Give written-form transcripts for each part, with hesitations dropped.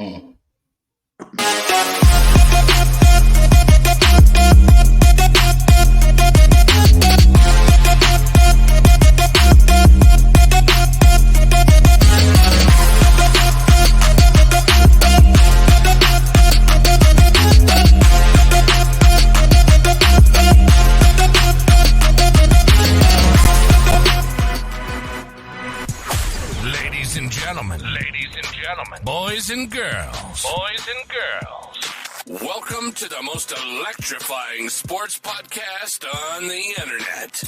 Mm. Ladies and gentlemen, boys and girls, welcome to the most electrifying sports podcast on the internet.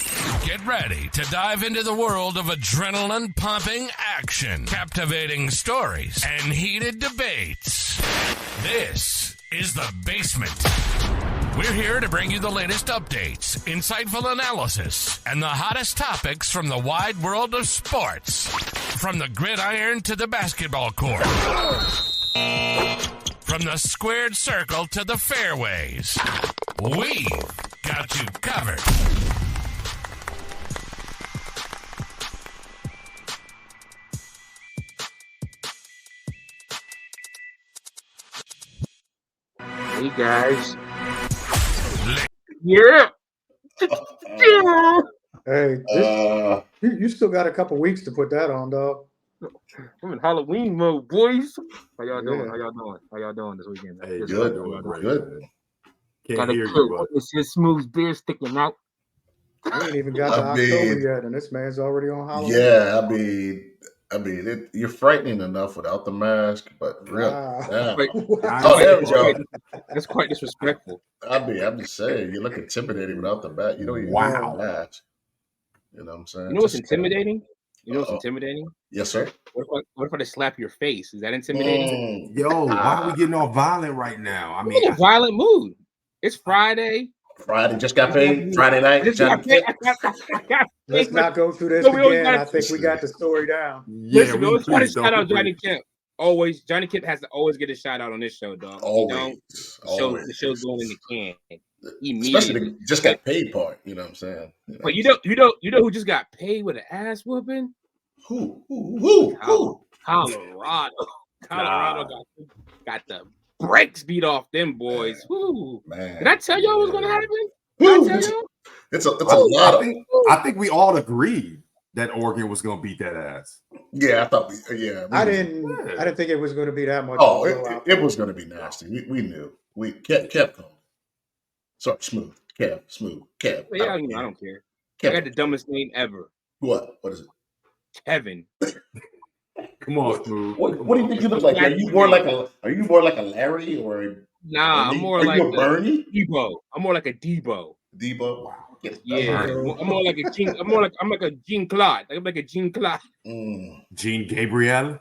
Get ready to dive into the world of adrenaline-pumping action, captivating stories, and heated debates. This is The Basement. We're here to bring you the latest updates, insightful analysis, and the hottest topics from the wide world of sports. From the gridiron to the basketball court. From the squared circle to the fairways. We've got you covered. Hey guys. Yeah. Hey, you still got a couple weeks to put that on, dog. I'm in Halloween mode, boys. How y'all doing? How y'all doing this weekend? Hey, good. Can't hear you. It's his smooth beard sticking out. I ain't even got to October yet, and this man's already on Halloween. Yeah, I mean, you're frightening enough without the mask, but really, there we go. That's quite disrespectful. I'm just saying, you look intimidating without the mask. You don't even need a mask. You know what I'm saying? You know what's intimidating? You know what's intimidating? Yes, sir. What if I slap your face? Is that intimidating? Yo, why are we getting all violent right now? I mean, I'm in a violent mood. It's Friday. Just got paid. Friday night. Let's not go through this again. I think we got the story down. Listen, we always try to shout out Johnny Kemp. Always, Johnny Kemp has to always get a shout out on this show, dog. Always. The show's going in the can. Especially the just got paid part. You know what I'm saying? But you know who just got paid with an ass whooping? Who? Colorado. Colorado got the brakes beat off them boys. Woo. Man. Did I tell y'all what was going to happen? Did I tell y'all? It's a lot. I think we all agreed that Oregon was going to beat that ass. Yeah, I thought. I didn't think it was going to be that much. Oh, it was going to be nasty. We knew. We kept going. Sorry, smooth. Kev. Yeah, I don't care. Kev. I got the dumbest name ever. What? What is it? Kevin. Come on, smooth. What do you think you look like? Are you more like a Larry or? Nah, I'm more like a Bernie. Debo. I'm more like a Debo. Debo. Wow. Yeah, I'm more like a Gene. I'm like a Gene Claude. I'm like a Gene Claude. Gene Gabriel.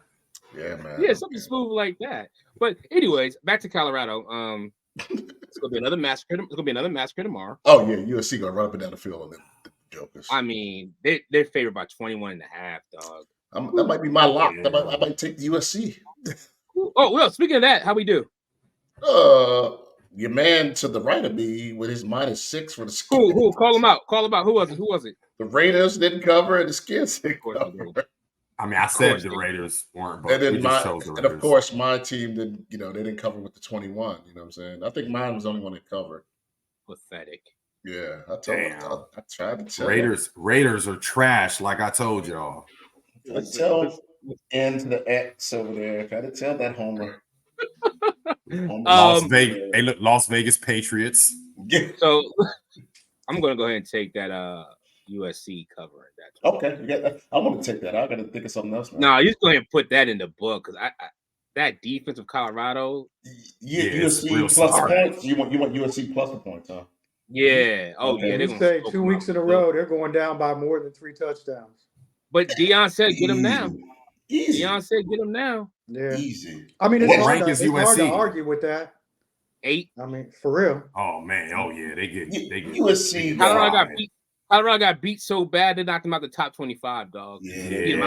Yeah, man. Yeah, something smooth like that. But anyways, back to Colorado. It's gonna be another massacre. It's gonna be another massacre tomorrow. Oh yeah, USC gonna run up and down the field on the Jokers. I mean, they're favored by 21.5, dog. That might be my lock. I might take the USC. Oh well, speaking of that, how we do? Your man to the right of me with his -6 for the Skins. Who? Call him out. Who was it? The Raiders didn't cover and the Skins didn't cover. I mean, I said the Raiders weren't, but and of course my team didn't. They didn't cover with the 21. You know what I'm saying? I think mine was the only one that covered. Pathetic. Yeah, I tried to tell Raiders are trash, like I told y'all. Let's tell N to the X over there. Got to tell that homer. Las Vegas Patriots. So I'm gonna go ahead and take that USC covering that. Okay, I want to take that. I got to think of something else now. No, you just go ahead and put that in the book because I that defense of Colorado. USC plus the points. You want USC plus the points, huh? Yeah. Oh yeah. They say 2 weeks in a row they're going down by more than 3 touchdowns. But Deion said, "Get him now." Easy. Deion said, "Get him now." Yeah. Easy. I mean, it's hard to argue with that. 8. I mean, for real. Oh man. Oh yeah. They get USC. Colorado got beat so bad they knocked him out the top 25, dog. Yeah. Get him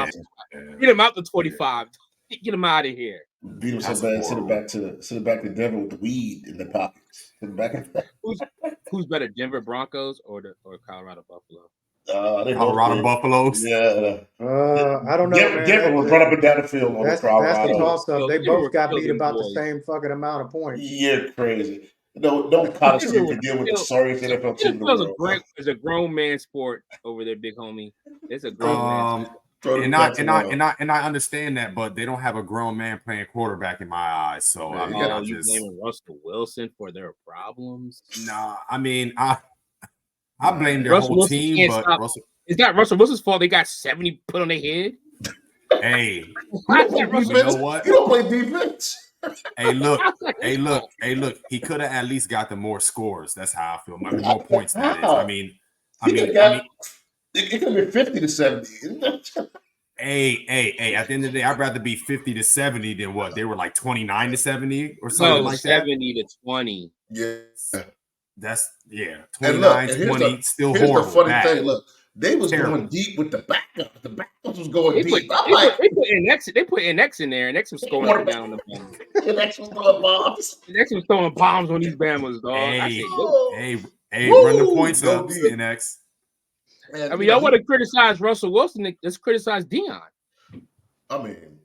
out the 25. Get him out of here. Beat him so bad. Send it back to Denver with the weed in the pockets. Who's better, Denver Broncos or Colorado Buffalo? Colorado Buffaloes. Yeah. I don't know, man. Denver was run up and down the field on the Colorado. That's a toss-up. They both got beat about the same fucking amount of points. You're crazy. No college team can deal with the sorriest NFL team in the world. It's a grown man sport over there, big homie. It's a grown man sport. And I understand that, but they don't have a grown man playing quarterback in my eyes. So I mean, you blaming Russell Wilson for their problems? Nah, I mean, I blame their whole team, but it's not Russell Wilson's fault. They got 70 put on their head. Hey, you know what? You don't play defense. Hey, look. He could have at least got the more scores. That's how I feel. I mean, more points. That is. I mean, it could have been 50 to 70. Hey, at the end of the day, I'd rather be 50 to 70 than what they were like 29 to 70 or something like 70 to 20. Yes. That's 29, 20, still here's horrible. The funny thing, look, they was going deep with the backup. The backups was going deep. They put NX in there, and X was scoring up and down on the ball. NX was throwing bombs. NX was throwing bombs on these Bama's, dog. Hey, run the points up, NX. Man, I mean, y'all want to criticize Russell Wilson? Let's criticize Deion. I mean,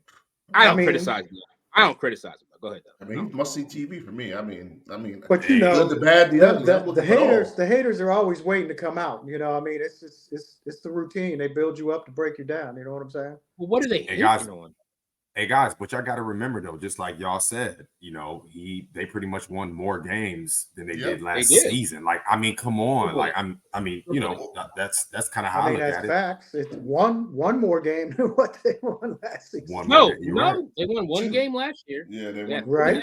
I don't criticize Deion. I don't criticize him. Go ahead, though. I mean, he must see TV for me. I mean, but you know, the bad, the haters are always waiting to come out. You know, I mean, it's the routine. They build you up to break you down. You know what I'm saying? Well, what are they hating on? Hey guys, but y'all got to remember though, just like y'all said, you know, they pretty much won more games than they did last season. Like, I mean, come on, like you know, that's kind of how I look at it. Facts. It's one more game than what they won last season. They won one game last year. Yeah, they won. Right?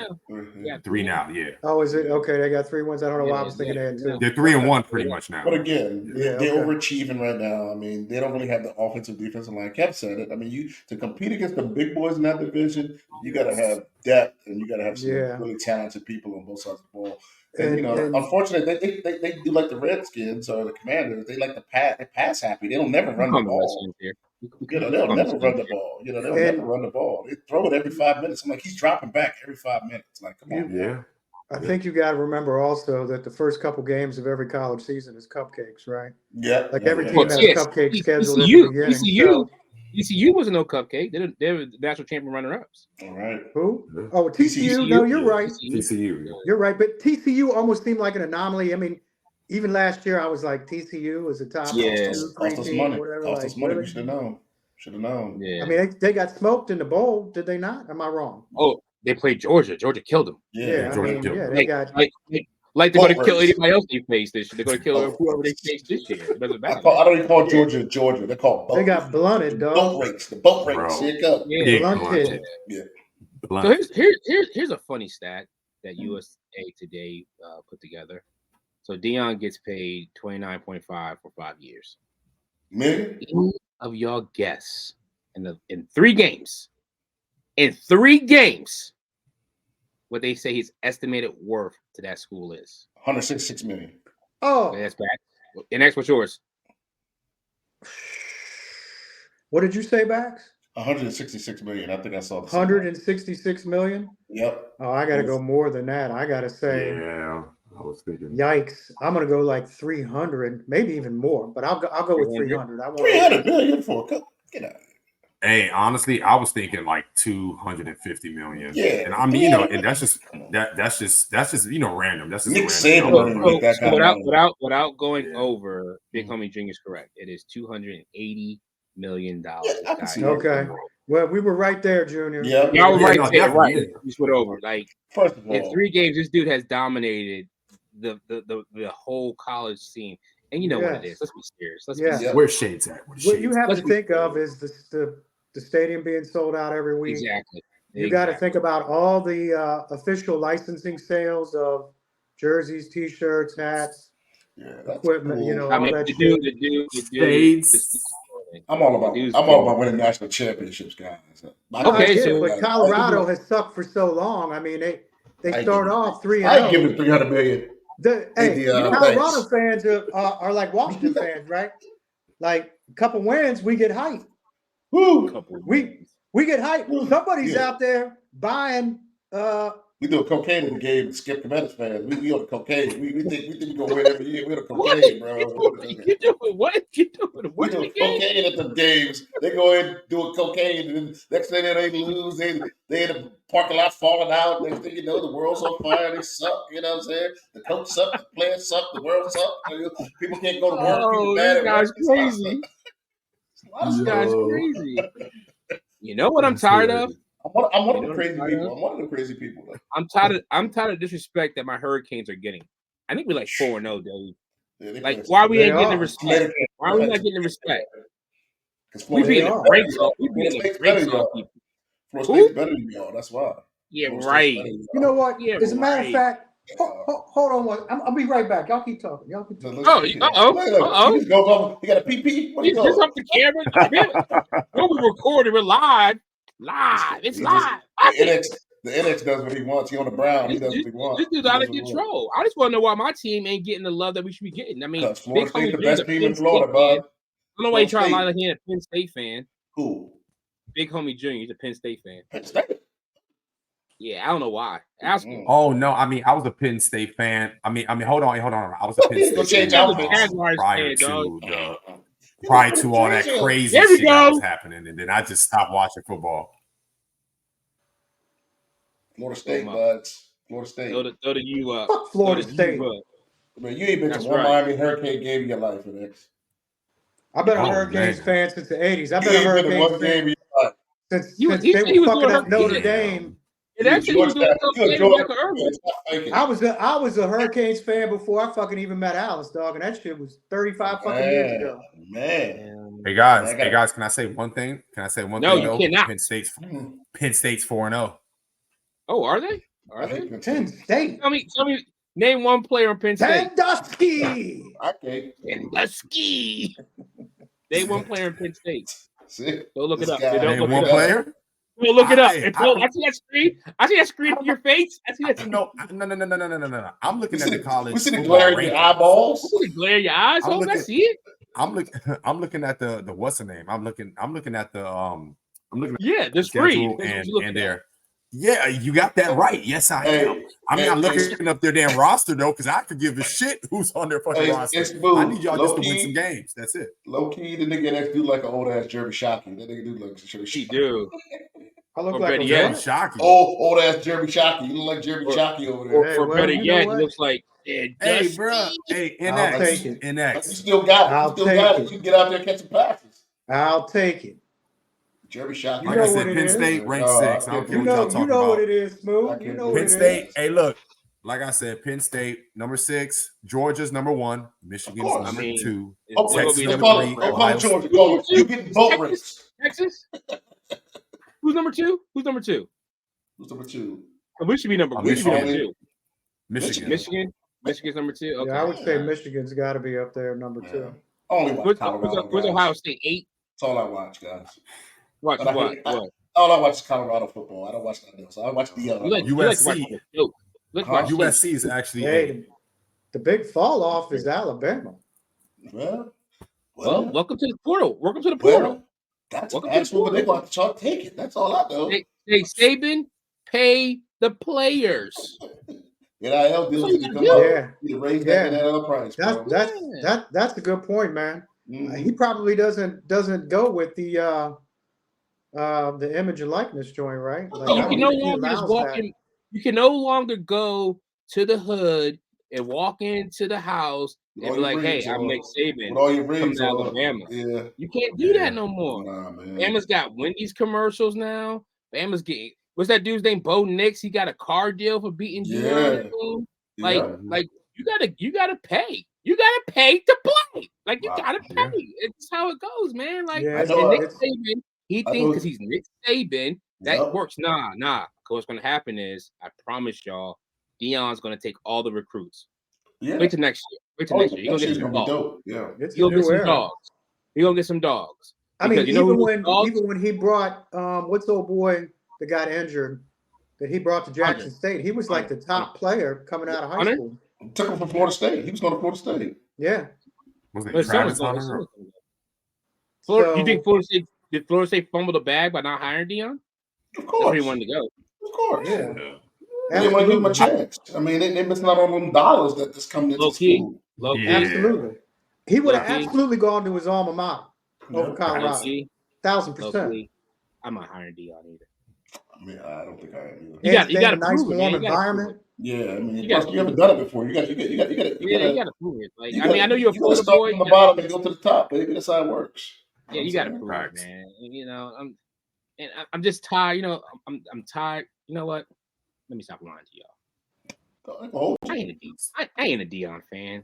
Yeah, 3 now. Yeah. Oh, is it okay? They got 3 wins. I don't know why I was thinking they had 2. They're 3-1 pretty much now. But again, they're overachieving right now. I mean, they don't really have the offensive defensive line. Kev said it. I mean, to compete against the big boys in that division, you got to have depth and you got to have some really talented people on both sides of the ball. And unfortunately, they do like the Redskins or the Commanders. They like the pass happy. They don't never run the ball. They'll never run the ball. They'll never run the ball. They throw it every 5 minutes. I'm like, he's dropping back every 5 minutes. Like, come on. Yeah. I think you got to remember also that the first couple games of every college season is cupcakes, right? Yeah. Like every team has cupcakes scheduled at the beginning. TCU wasn't no cupcake. They were the national champion runner-ups. All right. Who? Oh, TCU. No, you're right. TCU. You're right. But TCU almost seemed like an anomaly. I mean, even last year, I was like, TCU was the top 2, 3 team, whatever. Cost us money. We should have known. Yeah. I mean, they got smoked in the bowl, did they not? Am I wrong? Oh, they played Georgia. Georgia killed them. Yeah, Georgia killed them. They got. Like they're going to kill anybody else they face this year. They're going to kill whoever they face this year. It doesn't matter. I don't even call Georgia. They're called boat. They got blunted, dog. The boat race. Here it goes. Blunted. So here's a funny stat that USA Today put together. So Deion gets paid $29.5 for 5 years. Million? Any of y'all guess in 3 games. In 3 games. What they say his estimated worth to that school is $166 million. Oh, that's bad. And that's what's yours. What did you say, Bax? $166 million. I think I saw the $166 million. Yep. Oh, I got to go more than that. I got to say. Yeah, I was thinking. Yikes! I'm gonna go like 300, maybe even more. But I'll go with 300. I want 300 million for a cup. Get out. Hey, honestly, I was thinking like 250 million. Yeah, and I mean, and that's just random. That's just Nick Saban. Without going over, Big Homie Jing is correct. It is $280 million. Okay. Well, we were right there, Junior. Yeah, y'all were right there. Right. You just went over. Like, first of all, in 3 games, this dude has dominated the whole college scene. And you know what it is. Let's be serious. Be serious. Where's Shades at? What you have to think of is the stadium being sold out every week. Exactly. You got to think about all the official licensing sales of jerseys, T-shirts, hats, equipment. Cool. You know, I mean, the dude. I'm all about winning national championships, guys. But Colorado has sucked for so long. I mean, they start off 3-0. I give it $300 million. Colorado fans are like Washington fans, right? Like a couple wins, we get hyped. We get hyped. Somebody's out there buying We do cocaine in the game. Skip Commanders fans. We on the cocaine. We think we gonna win every year. We're the cocaine, bro. You doing what? You doing We what? do cocaine at the games. They go in doing cocaine, and then next thing they lose. They in the parking lot falling out. Next thing you know, the world's on fire. They suck. You know what I'm saying? The coach suck. The players suck. The world suck. People can't go to work. People mad this at work. guy's crazy. This guy's crazy. You know what I'm tired of? I'm one of the crazy people. I'm one of the crazy people. Though. I'm tired of disrespect that my Hurricanes are getting. I think we're like 4-0, Dave. Yeah, like, why we ain't getting the respect? Why are we not getting the respect? We beat the brakes off. We beat the brakes off people. Florida State's better than y'all. That's why. Yeah, right. You know what? Yeah, as a matter of fact, hold on one. I'll be right back. Y'all keep talking. Oh, He got a PP. What are you doing? Just off the camera. When we recorded, we're live. It's live. The NX does what he wants. He on the Brown. He does what he wants. This dude's out of control. I just want to know why my team ain't getting the love that we should be getting. I mean, Florida State's the best team in Florida, bud. I don't know why you trying to lie like he's a Penn State fan. Who? Big homie Junior. He's a Penn State fan. Penn State? Yeah, I don't know why. Ask him. Oh no, I mean I was a Penn State fan. I mean, hold on. I was a Penn State fan prior to all that crazy shit that was happening, and then I just stopped watching football. Florida State, buds. Florida State. Go to you. Fuck Florida State. Man, you ain't been to one Miami Hurricane game in your life, X. I've been a Hurricanes fan since the 80s. I've been a Hurricanes fan since they were fucking up Notre Dame. It actually was doing okay. I was a Hurricanes fan before I fucking even met Alice, dog, and that shit was 35 fucking years ago. Man. Hey guys, can I say one thing? No, you cannot. Penn State's 4-0. Oh, are they? Penn State. Tell me, name one player on Penn State. Sandusky. Okay. Sandusky. Name one player in Penn State. See? Go look it up. Name one player? Go look it up. I see that screen. I see that screen in your face. I see that. No. I'm looking at the college. We see the glare in your eyeballs. You glare in your eyes. I see it. I'm looking at the what's the name? I'm looking at the the screen and there. Yeah, you got that right. Yes, I am. I'm looking up their damn roster though, because I could give a shit who's on their fucking roster. I need y'all just to win some games. That's it. Low key, the nigga next do like an old ass Jeremy Shockey. That nigga do like Jeremy Shockey. He do. I look like Jeremy Shockey. Old ass Jeremy Shockey. You look like Jeremy Shockey over there. Or better yet, he looks like hey, bro. Hey, NX. You still got it. You can get out there and catch some passes. I'll take it. Jeremy Shockey. Like I said, Penn State ranked 6. I don't care what y'all talking about. You know what it is, Smooth. You know Penn State. Hey, look. Like I said, Penn State number 6, Georgia's number 1, Michigan's number 2, Texas number 3. Ohio Georgia. You getting boat race? Texas. Who's number 2? Who's number 2? We should be number 2. Michigan. Michigan's number 2. Okay. Yeah, I would say Michigan's got to be up there, number 2. Only watch Colorado. Where's Ohio State? 8. That's all I watch, guys. What? All I watch is Colorado football. I don't watch nothing else. I watch the USC. USC is actually the big fall off is Alabama. Well, welcome to the portal. Welcome to the portal. That's what they want to take it. That's all I know. Hey, Saban, pay the players. NIL deals to come up. You raise that NIL price. That's a good point, man. Mm-hmm. He probably doesn't go with the image and likeness joint, right? Like, you can no longer just walk in. You can no longer go to the hood and walk into the house and be like, "Hey, I'm Nick Saban from Alabama." Yeah. You can't do that no more. Nah, man. Bama's got Wendy's commercials now. Bama's getting what's that dude's name? Bo Nix. He got a car deal for beating you. Like you gotta pay. You gotta pay to play. Like you gotta pay. It's how it goes, man. Like and Nick Saban, he thinks because he's Nick Saban that works. Nah. What's gonna happen is, I promise y'all, Deion's gonna take all the recruits. Yeah. Wait till next year. You're gonna get some dogs. Yeah. You'll get some dogs. You're gonna get some dogs. I mean, even when he brought what's the old boy that got injured that he brought to Jackson State, he was like the top player coming out of high school. Took him from Florida State. He was going to Florida State. Yeah. Was it Travis Hunter? You think Florida State fumble the bag by not hiring Deion? Of course. That's where he wanted to go. Of course. Yeah. They didn't want to give him a chance. I mean, they're missing out on them dollars that's coming into school. Absolutely. He would have absolutely gone to his alma mater over Colorado. 1,000%. I'm not hiring Dion either. I mean, I don't think I am either. You got a nice warm environment. Yeah, I mean, you haven't done it before. You got to prove it. Like, I mean, I know you're a Florida boy. From the bottom and go to the top, baby. That's how it works. Yeah, you got to prove it, man. You know, I'm just tired. You know, I'm tired. You know what? Let me stop lying to y'all. I ain't a Dion fan.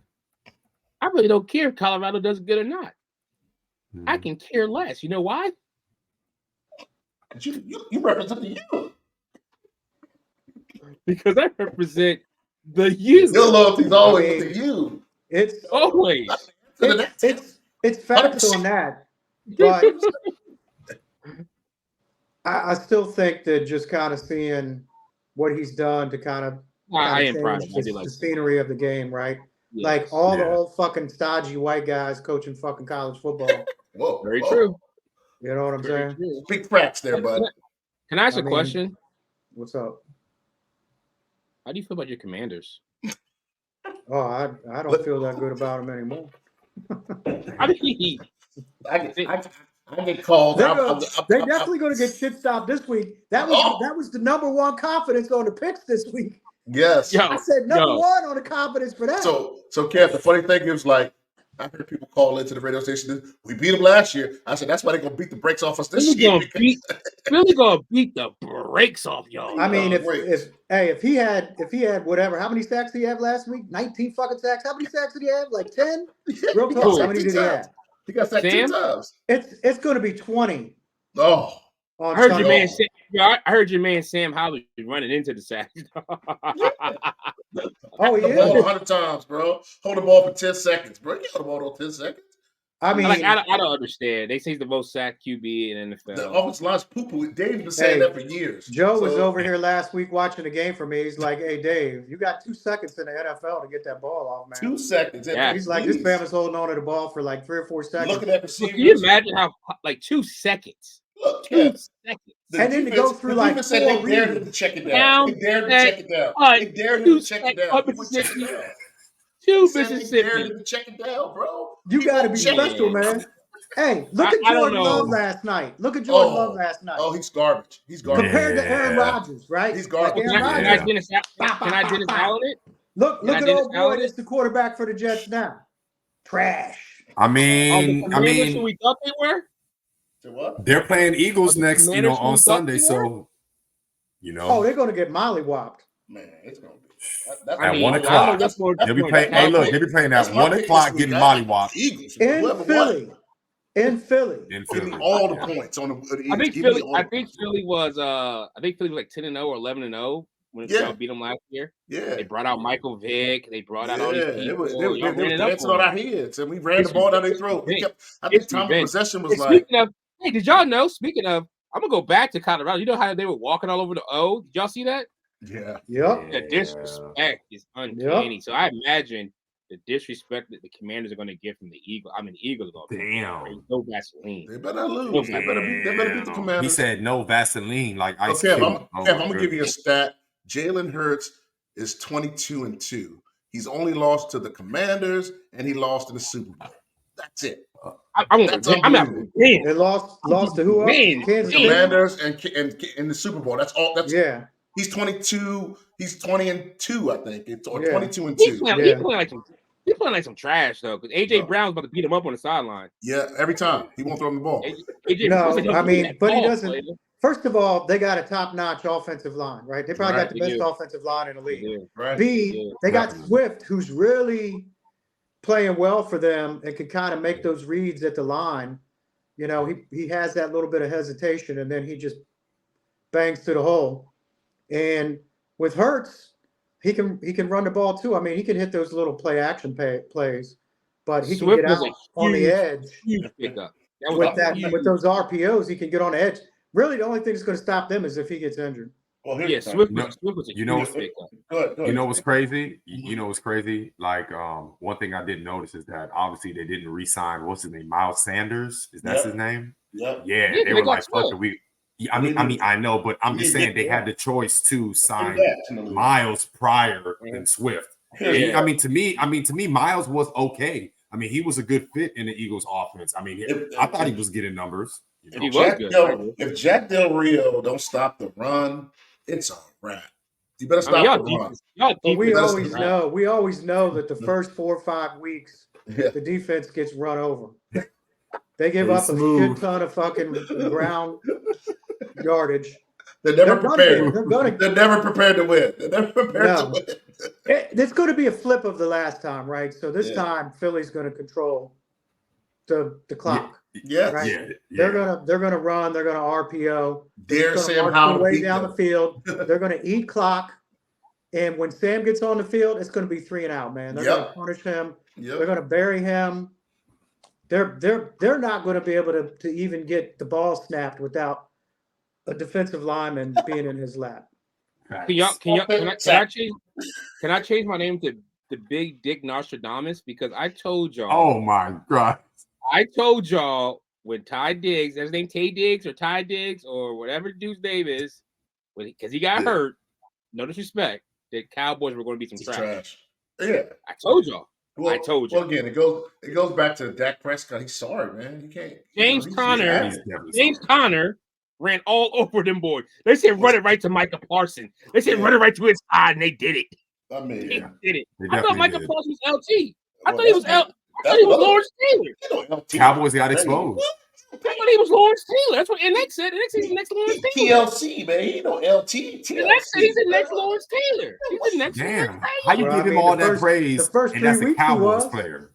I really don't care if Colorado does good or not. I can care less. You know why? You represent the youth. Because I represent the youth. Your loyalty's always with the youth. It's always. It's facts on that. But I still think that just kind of seeing what he's done to kind of change the scenery of the game, right? Yeah. Like all the old fucking stodgy white guys coaching fucking college football. Very true. You know what I'm saying? True. Big facts there, bud. Can I ask a question? What's up? How do you feel about your Commanders? Oh, I don't feel that good about them anymore. I get called. They're definitely going to get shit stopped this week. That was the number one confidence on the picks this week. Yes. I said number one on the confidence for that. So Kev, the funny thing is, like, I heard people call into the radio station. We beat them last year. I said that's why they're gonna beat the brakes off us this year. Really gonna beat the brakes off y'all. I mean, if he had whatever, how many sacks did he have last week? 19 fucking sacks. How many sacks did he have? Like 10? Real talk. How many did he have? He got sacked 2 times. It's going to be 20. Oh. I heard your man. I heard your man Sam Howell running into the sack. Oh, he is 100 times, bro. Hold the ball for 10 seconds, bro. You hold the ball for 10 seconds. I mean, I don't understand. They say he's the most sacked QB in the NFL. The offensive line's poo-poo. Dave's been saying that for years. Joe was over here last week watching the game for me. He's like, "Hey, Dave, you got 2 seconds in the NFL to get that ball off, man." 2 seconds. Yeah. He's like, this man was holding on to the ball for like 3 or 4 seconds. Look at that receiver. Can you imagine how 2 seconds? Look, 2 seconds. And then to go through like 4 they dared him to check it down. They dared him to check it down. They dared him to check it down. Two Mississippi. They dared him to check it down, bro. You got to be special, man. Hey, look at Jordan Love last night. Oh, he's garbage. Compared to Aaron Rodgers, right? He's garbage. Can I Dennis Allen it? Look at old boy that's the quarterback for the Jets now. Trash. I mean, who we thought they were? What? They're playing Eagles next, on Sunday, so Oh, they're going to get mollywopped. Man, it's going to be. At 1 o'clock. They'll be playing. Hey, look, they'll be playing at 1 o'clock, getting mollywopped. In Philly. Give me all the points on the Eagles. I think Philly was like 10-0 or 11-0 when y'all beat them last year. Yeah. They brought out Michael Vick. They brought out all these people. They were dancing on our heads, and we ran the ball down their throat. I think time of possession was like. Hey, did y'all know? Speaking of, I'm gonna go back to Colorado. You know how they were walking all over the O? Did y'all see that? Yeah. Yep. The disrespect is uncanny. Yep. So I imagine the disrespect that the Commanders are going to get from the Eagles. I mean, the Eagles are going to no Vaseline. They better lose. They better beat the Commanders. He said no Vaseline, like ice cube. I'm gonna give you a stat. Jalen Hurts is 22-2. He's only lost to the Commanders, and he lost in the Super Bowl. That's it. I'm not. They lost to who else? Commanders and in the Super Bowl. That's all. He's 22. He's 20-2, I think. It's 22-2. He's playing like some trash though, because AJ Brown's about to beat him up on the sideline. Yeah, every time he won't throw him the ball. But he doesn't. First of all, they got a top-notch offensive line, right? They probably got the best offensive line in the league. Right. They got Swift, who's really playing well for them and can kind of make those reads at the line. You know, he has that little bit of hesitation, and then he just bangs to the hole. And with Hurts, he can run the ball too. I mean, he can hit those little play action plays, but he can get out on the edge. With those RPOs, he can get on the edge. Really, the only thing that's going to stop them is if he gets injured. Well, Swift was a huge pickup. You know what's crazy? You know what's crazy? Like, one thing I didn't notice is that obviously they didn't re-sign, what's his name, Miles Sanders? Is that his name? Yep. Yeah, they were like, fuck it, I mean, I know, but I'm just saying they had the choice to sign Miles prior than Swift. Yeah. I mean, to me, Miles was okay. I mean, he was a good fit in the Eagles' offense. I mean, I thought he was getting numbers. You know? If Jack Del Rio don't stop the run, it's a wrap. You better stop the run. But we always know that the first 4 or 5 weeks, the defense gets run over. They give up a shit ton of fucking ground yardage. They're never prepared. They're never prepared to win. They're never prepared to win. It's going to be a flip of the last time, right? So this time, Philly's going to control the clock. Yeah, right? They're gonna run. They're gonna RPO. Dare Sam Howell way down the field. They're gonna eat clock. And when Sam gets on the field, it's going to be 3 and out, man. They're going to punish him. They're going to bury him. They're not going to be able to even get the ball snapped without a defensive lineman being in his lap. Can I change my name to the Big Dick Nostradamus? Because I told y'all. Oh my God! I told y'all when Ty Diggs, his name Tay Diggs or Ty Diggs or whatever dude's name is, because he got hurt. No disrespect. The Cowboys were going to be some trash. Yeah, I told y'all. Well, again, it goes back to Dak Prescott. He's sorry, man. You can't. James Conner ran all over them boys. They said run it right to Micah Parsons. They said run it right to his side, and they did it. I mean, they did it. I thought Micah Parsons was LT. I thought he was Lawrence Taylor. Cowboys got exposed. I thought he was Lawrence Taylor. That's what NX said. NX said he's the next Lawrence Taylor. TLC, man. He know LT. NX said he's the next Lawrence Taylor. He's the next Damn. Lawrence Taylor. How you give him all that praise and that's a Cowboys player?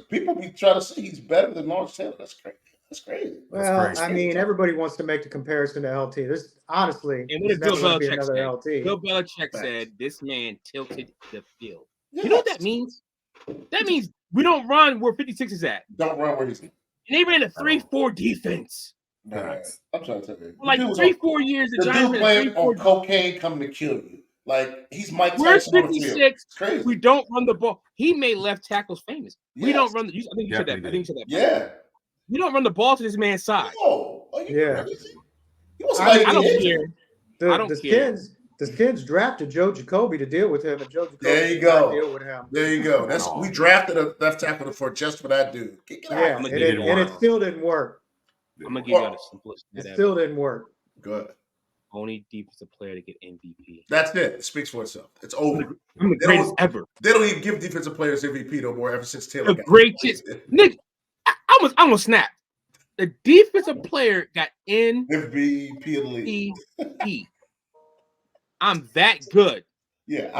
People be trying to say he's better than Lawrence Taylor. That's crazy. That's crazy. Well, I mean, everybody wants to make the comparison to LT. This honestly, and what did Bill Belichick say? LT. Bill Belichick said this man tilted the field. You know what that means? That means we don't run where 56 is at. Don't run where he's at. And they ran a 3-4 defense. Man, I'm trying to tell you. For like 3-4 years, the Giants dude playing on cocaine coming to kill you. Like he's Mike Tyson. We're 56. Crazy. We don't run the ball. He made left tackles famous. Yes. We don't run the. I think you said that. I think you said that. Yeah. We don't run the ball to this man's side. Oh, yeah. I don't care. I don't care. The Skins drafted Joe Jacoby to deal with him, and Joe Jacoby there you go. Deal with him. There you go. We drafted a left tackle for that dude. Yeah, and it still didn't work. I'm gonna give you the simplest. It still didn't work. Good. Only defensive player to get MVP. That's it. It speaks for itself. It's over. I'm the greatest ever. They don't even give defensive players MVP no more ever since Taylor. The greatest. Nick, I'm gonna snap. The defensive player got MVP of the league. I'm that good. Yeah,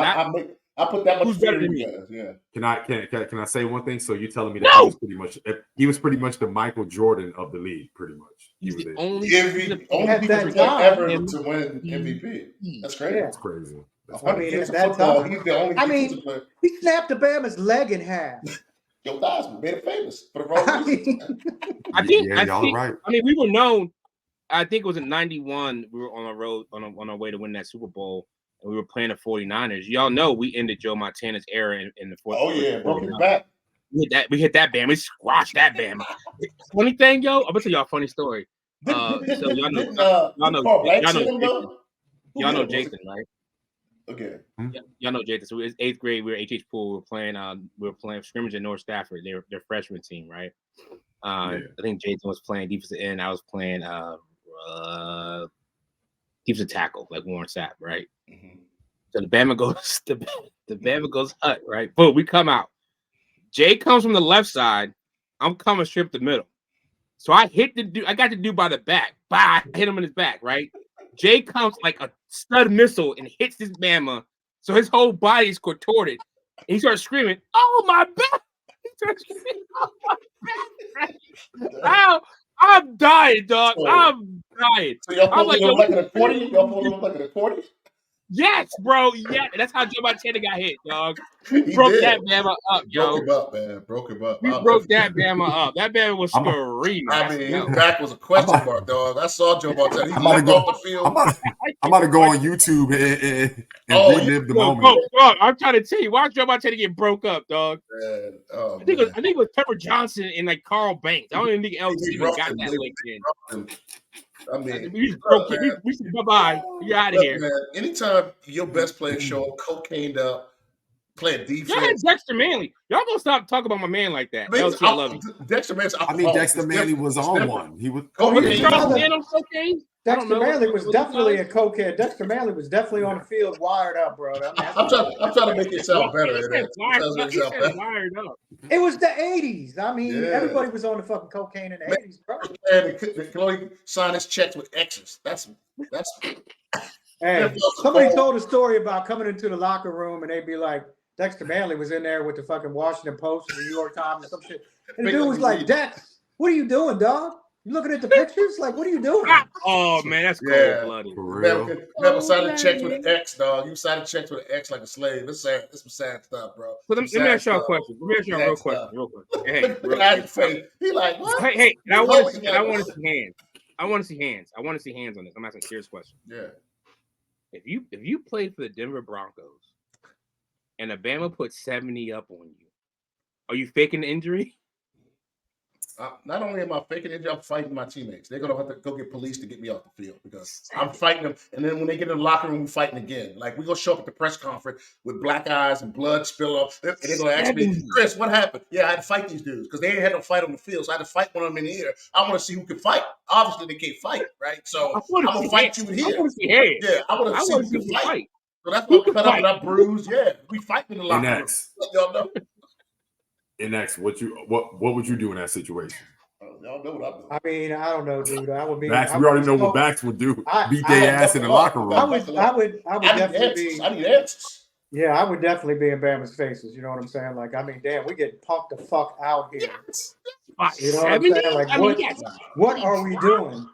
I put that much. Who's better than me? Yeah. Can I say one thing? So you're telling me that he was pretty much the Michael Jordan of the league, pretty much. He's the only defensive player ever to win MVP. That's crazy. That's crazy. I mean, at that time, he's the only defensive player. He snapped Alabama's leg in half. Joe Theismann made it famous for the wrong reason. I think right. I mean, we were known. I think it was in '91. We were on our road on our way to win that Super Bowl, and we were playing the 49ers. Y'all know we ended Joe Montana's era in the fourth. Oh yeah, broke his back. We hit that Bama. We squashed that Bama. Funny thing, yo, I'm gonna tell y'all a funny story. So y'all know Jason, right? Okay. Y'all know Jason. So it was 8th grade. We were HH Pool. We were playing scrimmage at North Stafford. Their freshman team, right? I think Jason was playing defensive end. I was playing defensive tackle, like Warren Sapp, right? Mm-hmm. So the Bama goes hut, right? Boom, we come out. Jay comes from the left side. I'm coming straight up the middle. So I hit the dude. I got the dude by the back. Bah, I hit him in his back, right? Jay comes like a stud missile and hits this Bama. So his whole body is contorted. And he starts screaming, "Oh, my back!" He starts screaming, "Oh, my back!" I'm dying, dog. I'm dying. So y'all like an accordion? Y'all look like an accordion? Yes, bro. Yeah, that's how Joe Montana got hit, dog. He broke that Bama up, yo. Broke him up, man. Broke him up. He broke that Bama up. That Bama was screaming. I mean, his back was a question mark, dog. I saw Joe Montana. He leaped off the field. I'm about to go on YouTube and relive the moment. Bro, I'm trying to tell you, why Joe Montana get broke up, dog? Man, I think it was Pepper Johnson and like Carl Banks. I don't even think LT even got that link in. I mean, we said bye-bye. You're out of here. Man, anytime your best player show up, cocained up, playing defense. Y'all had Dexter Manley. Y'all gonna stop talking about my man like that. LT, I love you. Dexter Manley. Dexter Manley was on one. He was. Dexter Manley was definitely a cokehead. Dexter Manley was definitely on the field, wired up, bro. I'm trying to make it sound better. Wired up. It was the 80s. I mean, everybody was on the fucking cocaine in the 80s, bro. They can only sign his checks with X's. That's. Hey, somebody told a story about coming into the locker room and they'd be like, Dexter Manley was in there with the fucking Washington Post and the New York Times and some shit. And the dude was like, Dex, what are you doing, dog? You looking at the pictures? Like, what are you doing? Oh, man, that's cold-blooded. Never signing checks with an X, dog. You signing checks with an X like a slave. It's sad. It's some sad stuff, bro. So let me ask y'all a question. Let me ask y'all a real question. Hey, he like, what? Hey, I want to see hands. I want to see hands. I want to see hands on this. I'm asking a serious question. Yeah. If you played for the Denver Broncos and Alabama put 70 up on you, are you faking the injury? Not only am I faking it, I'm fighting my teammates. They're gonna have to go get police to get me off the field because I'm fighting them. And then when they get in the locker room, we're fighting again. Like we're gonna show up at the press conference with black eyes and blood spill off, and they're gonna ask me, Chris, what happened? Yeah, I had to fight these dudes because they ain't had no fight on the field, so I had to fight one of them in the air. I want to see who can fight. Obviously, they can't fight, right? So I'm gonna fight you in here. I want to see hands. Yeah, I want to see who can fight. So that's why I'm cut up and I'm bruised. Yeah, we fight in the locker room. Y'all know. And next, what would you do in that situation? Y'all know what I'm doing. I mean, I don't know, dude. I would be. We already know what Bax would do. Beat their ass in the locker room. I would definitely be. I need answers. Yeah, I would definitely be in Bama's faces. You know what I'm saying? Like, I mean, damn, we get punked the fuck out here. You know what I'm saying? Like, what are we doing?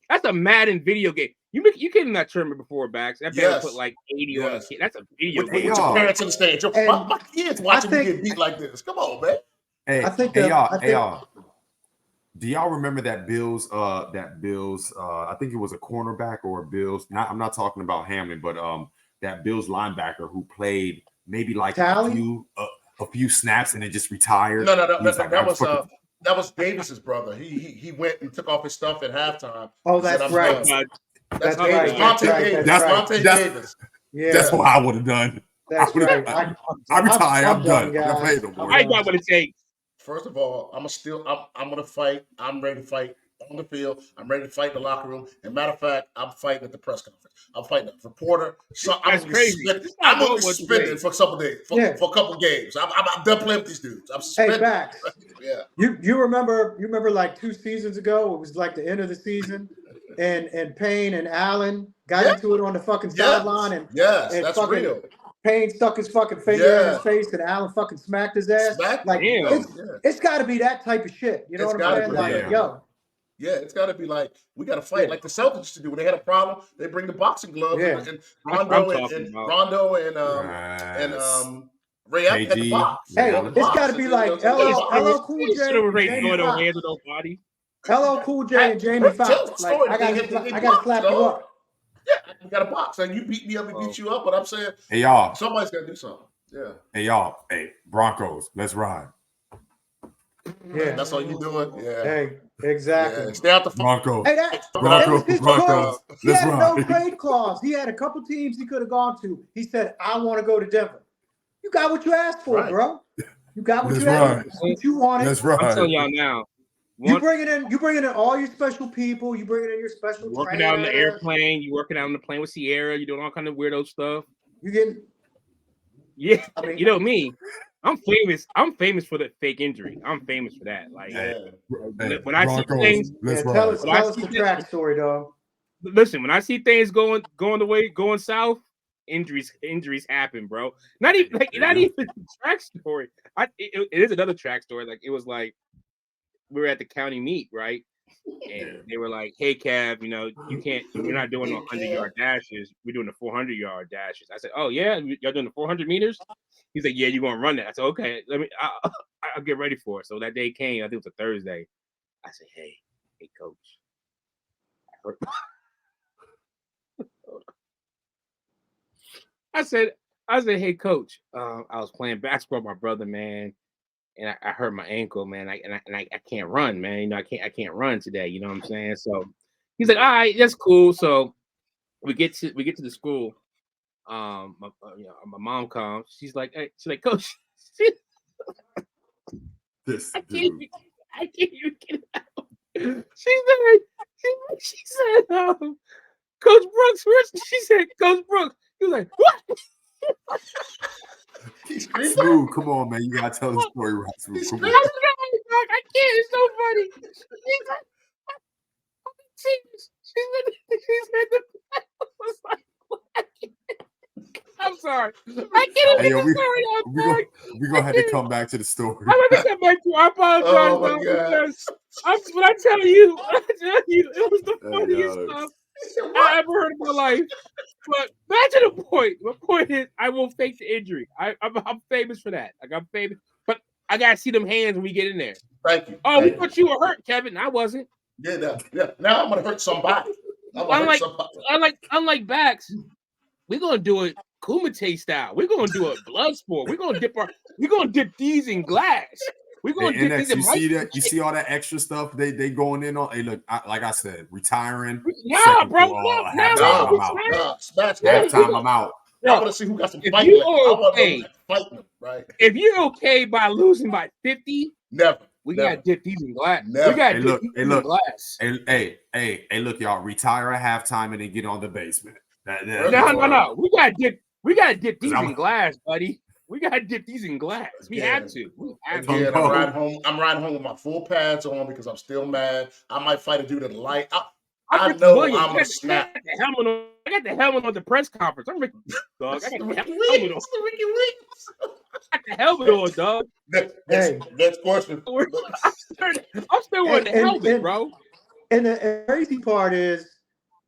That's a Madden video game. You came in that tournament before, Bax. That Bama put like 80 on a kid. That's a video game. With your parents in the stage. My kids watching me get beat like this. Come on, man. Hey, I think y'all. Do y'all remember that Bills? I think it was a cornerback or a Bills. I'm not talking about Hamlin, but that Bills linebacker who played maybe like a few snaps and then just retired. No, that was Davis's brother. He went and took off his stuff at halftime. Oh, that's right. That's right. Monte Davis. Yeah, that's what I would have done. That's right. I retired. I'm done. I got what it takes. First of all, I'm gonna fight. I'm ready to fight on the field. I'm ready to fight in the locker room. And matter of fact, I'm fighting at the press conference. I'm fighting a reporter. So I'm gonna be suspended for a couple days, for a couple games. I'm done playing with these dudes. I'm suspended. Hey, Bax. Yeah. You remember like 2 seasons ago? It was like the end of the season, and Payne and Allen got into it on the fucking sideline, and that's real. Payne stuck his fucking finger in his face, and Allen fucking smacked his ass. It's got to be that type of shit. You know what I'm saying? Like, yo. Yeah, it's got to be like, we got to fight like the Celtics used to do. When they had a problem, they bring the boxing gloves. And Rondo and Ray had the box. Hey, it's got to be like LL Cool J. LL Cool J and Jamie Foxx. Like, I got to slap you up. Yeah, you got a box. And you beat me up and beat you up, but I'm saying, hey, y'all, somebody's got to do something. Yeah. Hey, y'all. Hey, Broncos, let's ride. Yeah. That's all you doing? Yeah. Hey, exactly. Yeah. Stay out the Broncos. Hey, Broncos. He had no trade clause. He had a couple teams he could have gone to. He said, I want to go to Denver. You got what you asked for, bro. You got what you asked for. What you wanted. That's right. I'm telling y'all now. You bring it in all your special people. You bring it in your special working out on the airplane. You working out on the plane with Sierra. You doing all kind of weirdo stuff. You getting? Yeah, I mean, you know me. I'm famous. I'm famous for the fake injury. I'm famous for that. Like when I see things, tell us the track story, dog. Listen, when I see things going south, injuries happen, bro. Not even the track story. It is another track story. Like it was like. We were at the county meet, right? And they were like, hey, Cav, we're not doing 100-yard dashes. We're doing the 400-yard dashes. I said, oh, yeah? Y'all doing the 400 meters? He's like, yeah, you're going to run that. I said, okay, I'll get ready for it. So that day came. I think it was a Thursday. I said, hey, coach. I said, hey, coach, I was playing basketball with my brother, man. And I hurt my ankle, man. I can't run, man. I can't run today. You know what I'm saying? So He's like, all right, that's cool. So we get to the school. My mom comes. She's like, Coach, I can't even get it out. She said, Coach Brooks, she said, Coach Brooks. He was like, what? Smooth, come on, man. You gotta tell the story right. Smooth, come on. I can't. It's so funny. I'm sorry. I can't even get the story out. We're going to have to come back to the story. I'm going to come back to it. I apologize, because when I tell you, it was the funniest stuff I ever heard in my life. But back to the point. My point is, I will fake the injury. I'm famous for that. Like, I'm famous. But I got to see them hands when we get in there. Thank you. Oh, we thought you were hurt, Kevin. I wasn't. Yeah. Now I'm going to hurt somebody. Unlike backs, we're going to do it Kumite style. We're going to do it blood sport. We're going to dip these in glass. We're going to dip these in You see all that extra stuff they going in on? Hey, look, like I said, retiring. Nah, bro. Halftime, I'm out. I want to see who got some fighting. Right? If you're okay by losing by 50, never. We got to dip these in glass. Never. We got to dip these in glass. Hey, look, y'all, retire at halftime and then get on the basement. No. We got to dip these in glass, buddy. We got to dip these in glass. We have to. Again, I'm riding home with my full pads on because I'm still mad. I might fight a dude at the light. I know I'm going to snap. I got the helmet on the press conference. I'm Ricky, dog. I got the helmet on. I got the helmet on, dog. Next question. I'm still wearing the helmet, bro. And the crazy part is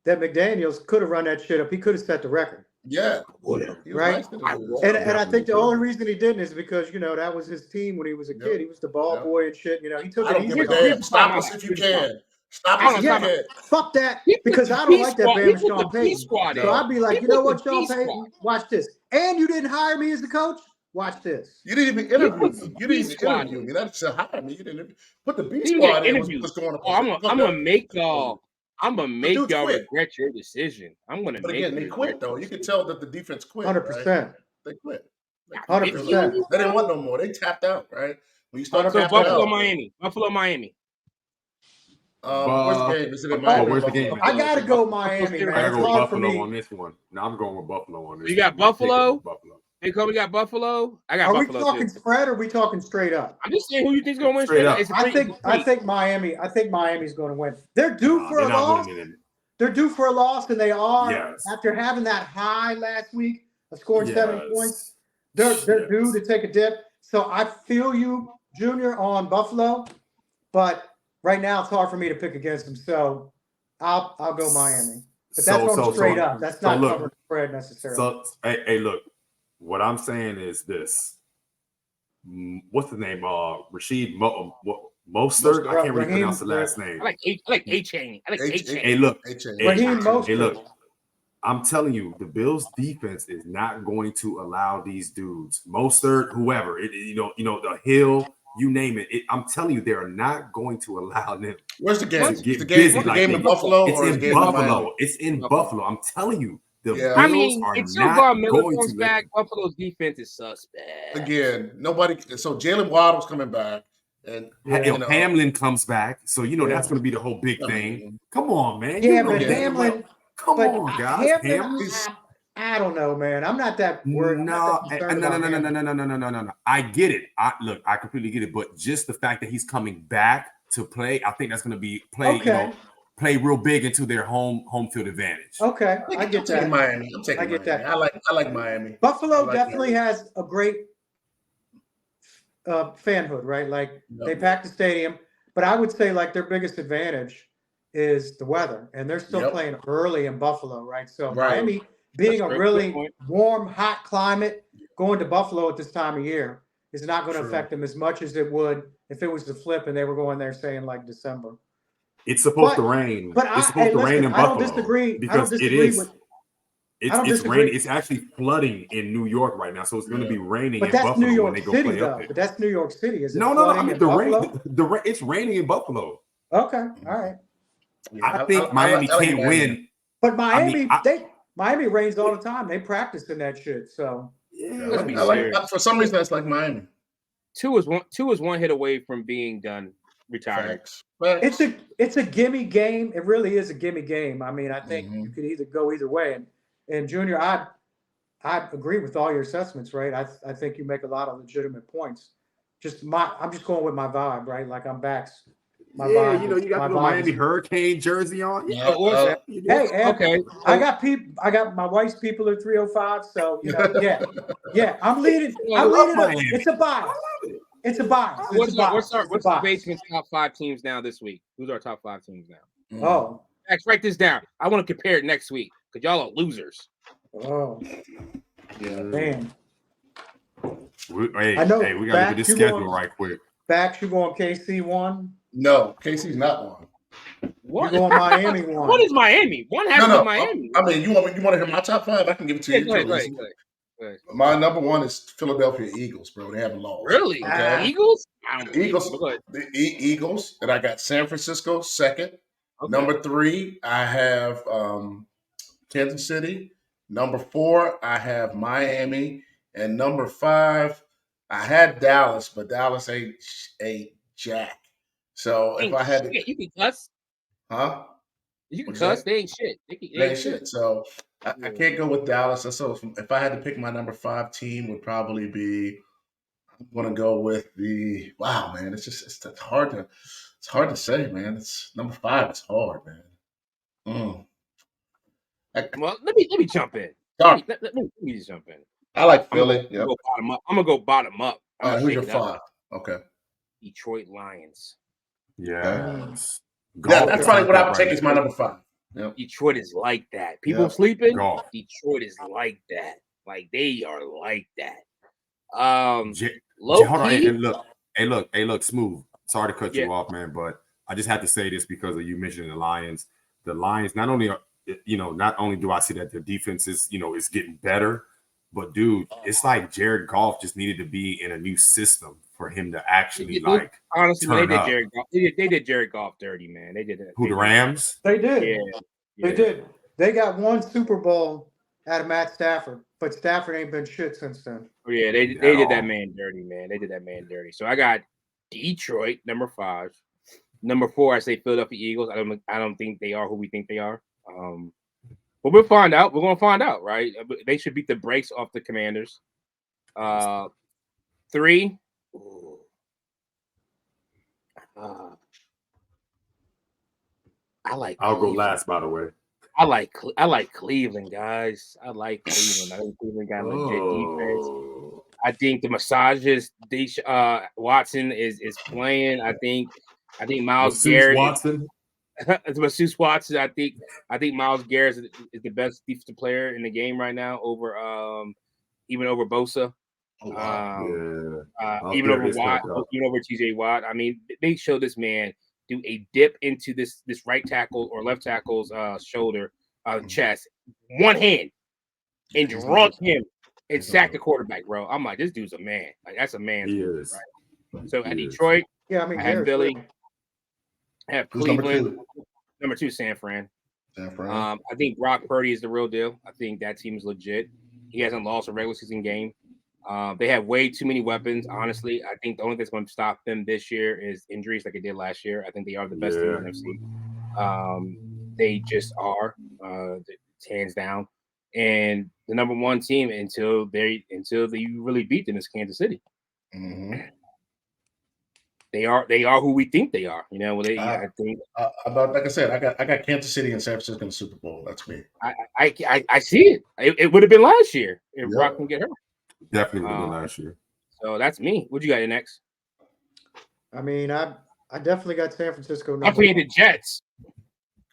that McDaniels could have run that shit up. He could have set the record. Yeah. Right? And I think the only reason he didn't is because, that was his team when he was a kid. He was the ball boy and shit. He took it easy. Stop us if you can. Stop us if you can. Fuck that. Because I don't like that Bama Sean Payton. So I'd be like, you know what, Sean Payton? Watch this. And you didn't hire me as the coach? Watch this. You didn't even interview me. You didn't even interview me. That's just hire me. You didn't put the B squad in. What's going on? I'm gonna make y'all regret your decision. I'm gonna make. Again, they quit though. You can tell that the defense quit. 100%. Right? They quit. 100%. They didn't want no more. They tapped out. Right. When you start Buffalo, Miami. Where's the game? Is it in Miami? Where's the game? I gotta go Miami, man. I gotta go Buffalo on this one. No, I'm going with Buffalo on this. You got Buffalo? Hey, we got Buffalo. I got Buffalo. Are we talking spread or are we talking straight up? I'm just saying who you think's gonna win straight up. I think Miami. I think Miami's gonna win. They're due for a loss. They're due for a loss, and they are after having that high last week of scoring 7 points. They're due to take a dip. So I feel you, Junior, on Buffalo, but right now it's hard for me to pick against them. So I'll go Miami. But that's going straight up. That's not covering the spread necessarily. So hey, look. What I'm saying is this. What's the name? Rashid Mostert. I can't really pronounce the last name. I like A-Chain. Hey, look. Raheem Mostert. Hey, look. I'm telling you, the Bills' defense is not going to allow these dudes, Mostert, whoever, the Hill, you name it. I'm telling you, they're not going to allow them. Where's the game? To get busy like game in Buffalo? It's in Buffalo. It's in Buffalo. I'm telling you. The Bills are until not Miller going comes to back, Buffalo's defense is suspect. Again, nobody. So Jalen Waddle's coming back, and Hamlin comes back. So that's going to be the whole big thing. Come on, man. Yeah, but Hamlin. Come on, guys. Hamlin. I don't know, man. I'm not that worried. No. I get it. I completely get it. But just the fact that he's coming back to play, I think that's going to be play real big into their home field advantage. Okay, I get that. I'm taking Miami. That. I like Miami. Buffalo definitely has a great fanhood, right? Like they pack the stadium, but I would say like their biggest advantage is the weather, and they're still playing early in Buffalo, right? So Miami being a really warm, hot climate, going to Buffalo at this time of year is not going to affect them as much as it would if it was the flip and they were going there saying like December. It's supposed to rain. It's supposed to rain in Buffalo. I don't disagree. Because it is. It's raining. It's actually flooding in New York right now, so it's going to be raining in Buffalo New York when they go City, play up there. But that's New York City, is it? No. I mean, it's raining in Buffalo. Okay, all right. I think Miami can't win. But Miami rains all the time. They practice in that shit. So for some reason that's like Miami. Two is one hit away from being done, retired. Facts. It's a gimme game. It really is a gimme game. I mean, I think you could either go either way. And Junior, I agree with all your assessments, right? I think you make a lot of legitimate points. I'm just going with my vibe, right? Like I'm back. Vibe, you got the Miami Hurricane jersey on. Yeah, okay. I got my wife's people are 305, so I'm leading. It's a bias. It's a bias. What's the basement top 5 teams now this week? Who's our top 5 teams now? Oh, Max, write this down. I want to compare it next week because y'all are losers. Oh, yeah, man. I know. Hey, we gotta get this schedule right quick. Back, you going KC 1? No, KC's not 1. What? You going Miami 1? What is Miami? One has to be Miami. I mean, you want to hear my top 5? I can give it to you. Go ahead. My number 1 is Philadelphia Eagles, bro. They haven't lost. Really? Okay. Eagles? The Eagles. And I got San Francisco second. Okay. Number 3, I have Kansas City. Number 4, I have Miami. And number 5, I had Dallas, but Dallas ain't jack. So if I had to, you can cuss. Huh? You can cuss. They ain't shit. They ain't shit. So I can't go with Dallas. So if I had to pick my number 5 team, would probably be. I'm gonna go with the. Wow, man, it's hard to say, man. It's number 5. It's hard, man. Well, let me jump in. Let me just jump in. I like Philly. I'm gonna go bottom up. All right, who's your 5? Okay. Detroit Lions. Yes. That's probably what I would take as my number 5. Yep. Detroit is like that. People sleeping. Detroit is like that. Like they are like that. Hold on. Hey, look, Smooth. Sorry to cut you off, man, but I just have to say this because of you mentioning the Lions. The Lions not only do I see that their defense is getting better, but dude, it's like Jared Goff just needed to be in a new system for him to actually honestly turn they did up. Jared Goff. They did Jared Goff dirty, man. They did that. Who, the Rams? They did. Yeah. They did. They got 1 Super Bowl out of Matt Stafford, but Stafford ain't been shit since then. Oh, yeah, they did that man dirty, man. They did that man dirty. So I got Detroit number 5. Number 4, I say Philadelphia Eagles. I don't think they are who we think they are. But we'll find out. We're gonna find out, right? They should beat the brakes off the Commanders. 3. I'll go last, by the way. I like Cleveland, guys. I like Cleveland. I think Cleveland got legit defense. I think the massages Watson is playing. I think Myles Garrett. Masseuse Watson. I think Myles Garrett is the best defensive player in the game right now even over Bosa. Even over Watt, even over TJ Watt. I mean, they show this man do a dip into this right tackle or left tackle's shoulder, chest, one hand, and drunk him and sacked the quarterback, bro. I'm like, this dude's a man. Like that's a man. He is. Right? So at Detroit, I have Billy. I have Cleveland. Number 2, San Fran. I think Brock Purdy is the real deal. I think that team is legit. He hasn't lost a regular season game. They have way too many weapons. Honestly, I think the only thing that's going to stop them this year is injuries like it did last year. I think they are the best team in the NFC. They just are, hands down. And the number 1 team until you really beat them is Kansas City. Mm-hmm. They are who we think they are. I think. About like I said, I got Kansas City and San Francisco in the Super Bowl. That's me. I see it. It would have been last year if Brock can get hurt. Definitely would have been last year. So that's me. What you got next? I mean, I definitely got San Francisco. I'm playing the Jets.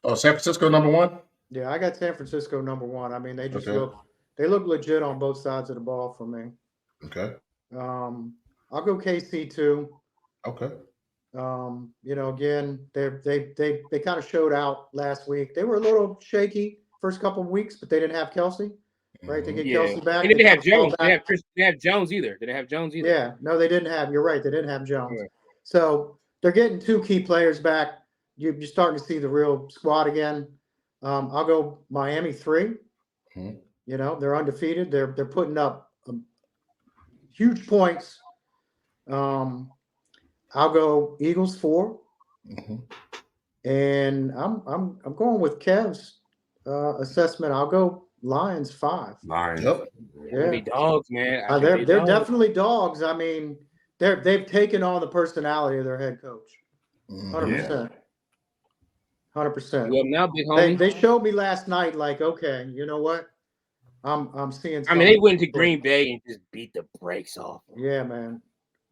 Oh, San Francisco number 1. Yeah, I got San Francisco number 1. I mean, they just look legit on both sides of the ball for me. Okay. I'll go KC 2. Okay. Again, they kind of showed out last week. They were a little shaky first couple of weeks, but they didn't have Kelsey, right? They get Kelsey back. They didn't have Jones. They didn't have Jones either. They didn't have Jones either. Yeah, no, they didn't have. You're right. They didn't have Jones. Yeah. So they're getting 2 key players back. you're starting to see the real squad again. I'll go Miami 3. Mhm. You know, they're undefeated. They're putting up huge points. I'll go Eagles 4. Mhm. And I'm going with Kev's assessment. I'll go Lions 5. Lions. Yep. Yeah. Be dogs, man. They're definitely dogs. I mean, they've taken on the personality of their head coach. 100%. 100%. Well, now, big homie. They showed me last night, like, okay, you know what? I'm seeing. I mean, they went to Green Bay and just beat the brakes off. Yeah, man.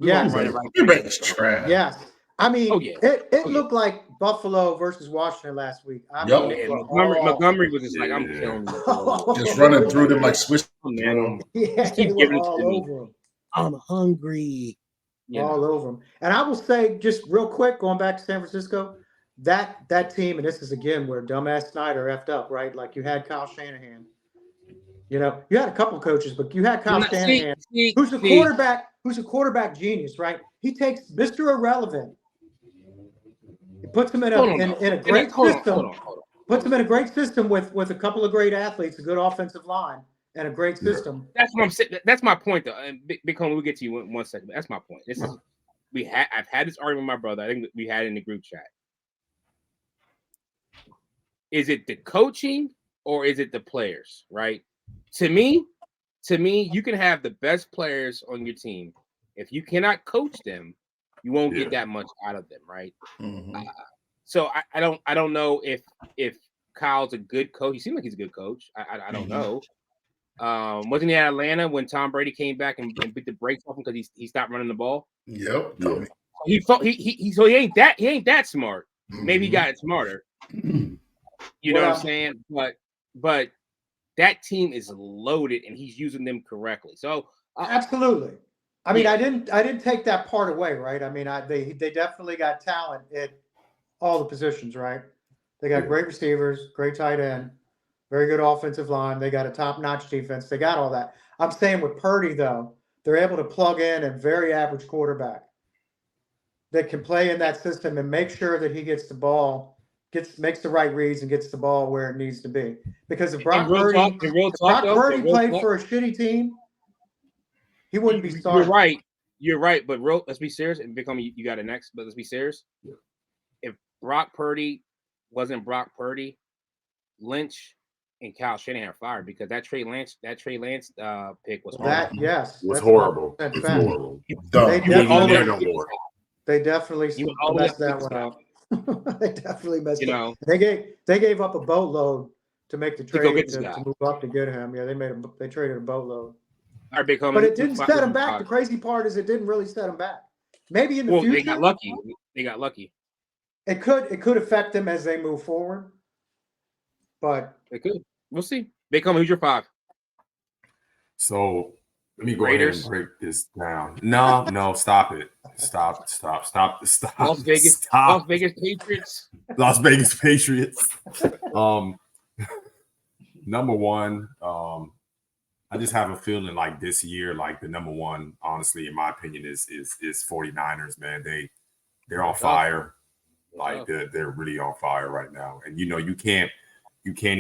Yeah, Green Bay is trash. Yes. I mean, it looked like Buffalo versus Washington last week. I mean, Montgomery was just like, I'm killing you. Just running through them like Swiss. Yeah, just keep giving it to me. I'm hungry. All over them. And I will say, just real quick, going back to San Francisco, that team, and this is again where dumbass Snyder effed up, right? Like you had Kyle Shanahan. You know, you had a couple coaches, but you had Kyle Shanahan, who's a quarterback genius, right? He takes Mr. Irrelevant, he puts him in a great system. Puts him in a great system with a couple of great athletes, a good offensive line, and a great system. That's what I'm saying. That's my point, though. And Big Homie, we'll get to you in 1 second. But that's my point. This is I've had this argument with my brother. I think we had it in the group chat. Is it the coaching or is it the players? Right? To me, you can have the best players on your team. If you cannot coach them, you won't get that much out of them, right? Mm-hmm. So I don't know if Kyle's a good coach. He seems like he's a good coach. I don't know. Wasn't he at Atlanta when Tom Brady came back and beat the brakes off him because he stopped running the ball? Yep. So he ain't that smart. Mm-hmm. Maybe he got smarter. You know what I'm saying? But that team is loaded and he's using them correctly. So absolutely. I mean, I didn't take that part away, right? I mean, they definitely got talent at all the positions, right? They got great receivers, great tight end, very good offensive line. They got a top-notch defense. They got all that. I'm saying with Purdy, though, they're able to plug in a very average quarterback that can play in that system and make sure that he gets the ball, makes the right reads and gets the ball where it needs to be. Because if Brock Purdy played for a shitty team, he wouldn't be starting. You're right. But let's be serious. And Big Homie, you got it next. But let's be serious. If Brock Purdy wasn't Brock Purdy, Lynch and Kyle Shanahan are fired because that Trey Lance pick was horrible. Was horrible. That's horrible. They definitely messed that one up. They definitely messed it up. They gave up a boatload to make the trade to move up to get him. Yeah, they traded a boatload. But it didn't set him back. The crazy part is it didn't really set him back. Maybe in the future. They got lucky. It could affect them as they move forward. But it could. We'll see. Big Homie, who's your 5? So let me go ahead and break this down. No, stop it. Stop. Las Vegas Patriots. Las Vegas Patriots. Number 1, I just have a feeling like this year, like the number 1, honestly, in my opinion, is 49ers, man. They're on fire. Like they're really on fire right now. And you can't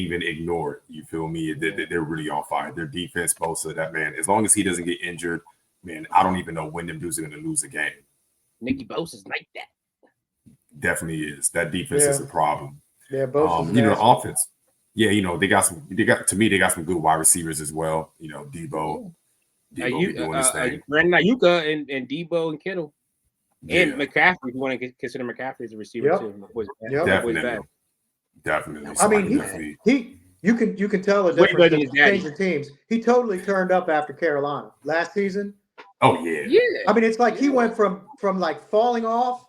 even ignore it. You feel me? They're really on fire. Their defense, Bosa, that man, as long as he doesn't get injured, man, I don't even know when them dudes are going to lose a game. Nicky Bosa's like that. Definitely is. That defense is a problem. Yeah, Bosa's the offense. Yeah, they got some good wide receivers as well. Debo doing his thing. Brandon Ayuka and Debo and Kittle. And McCaffrey, if you want to consider McCaffrey as a receiver too. Definitely. I mean, you can tell the difference in changing teams. He totally turned up after Carolina last season. Oh yeah. I mean, it's like he went from like falling off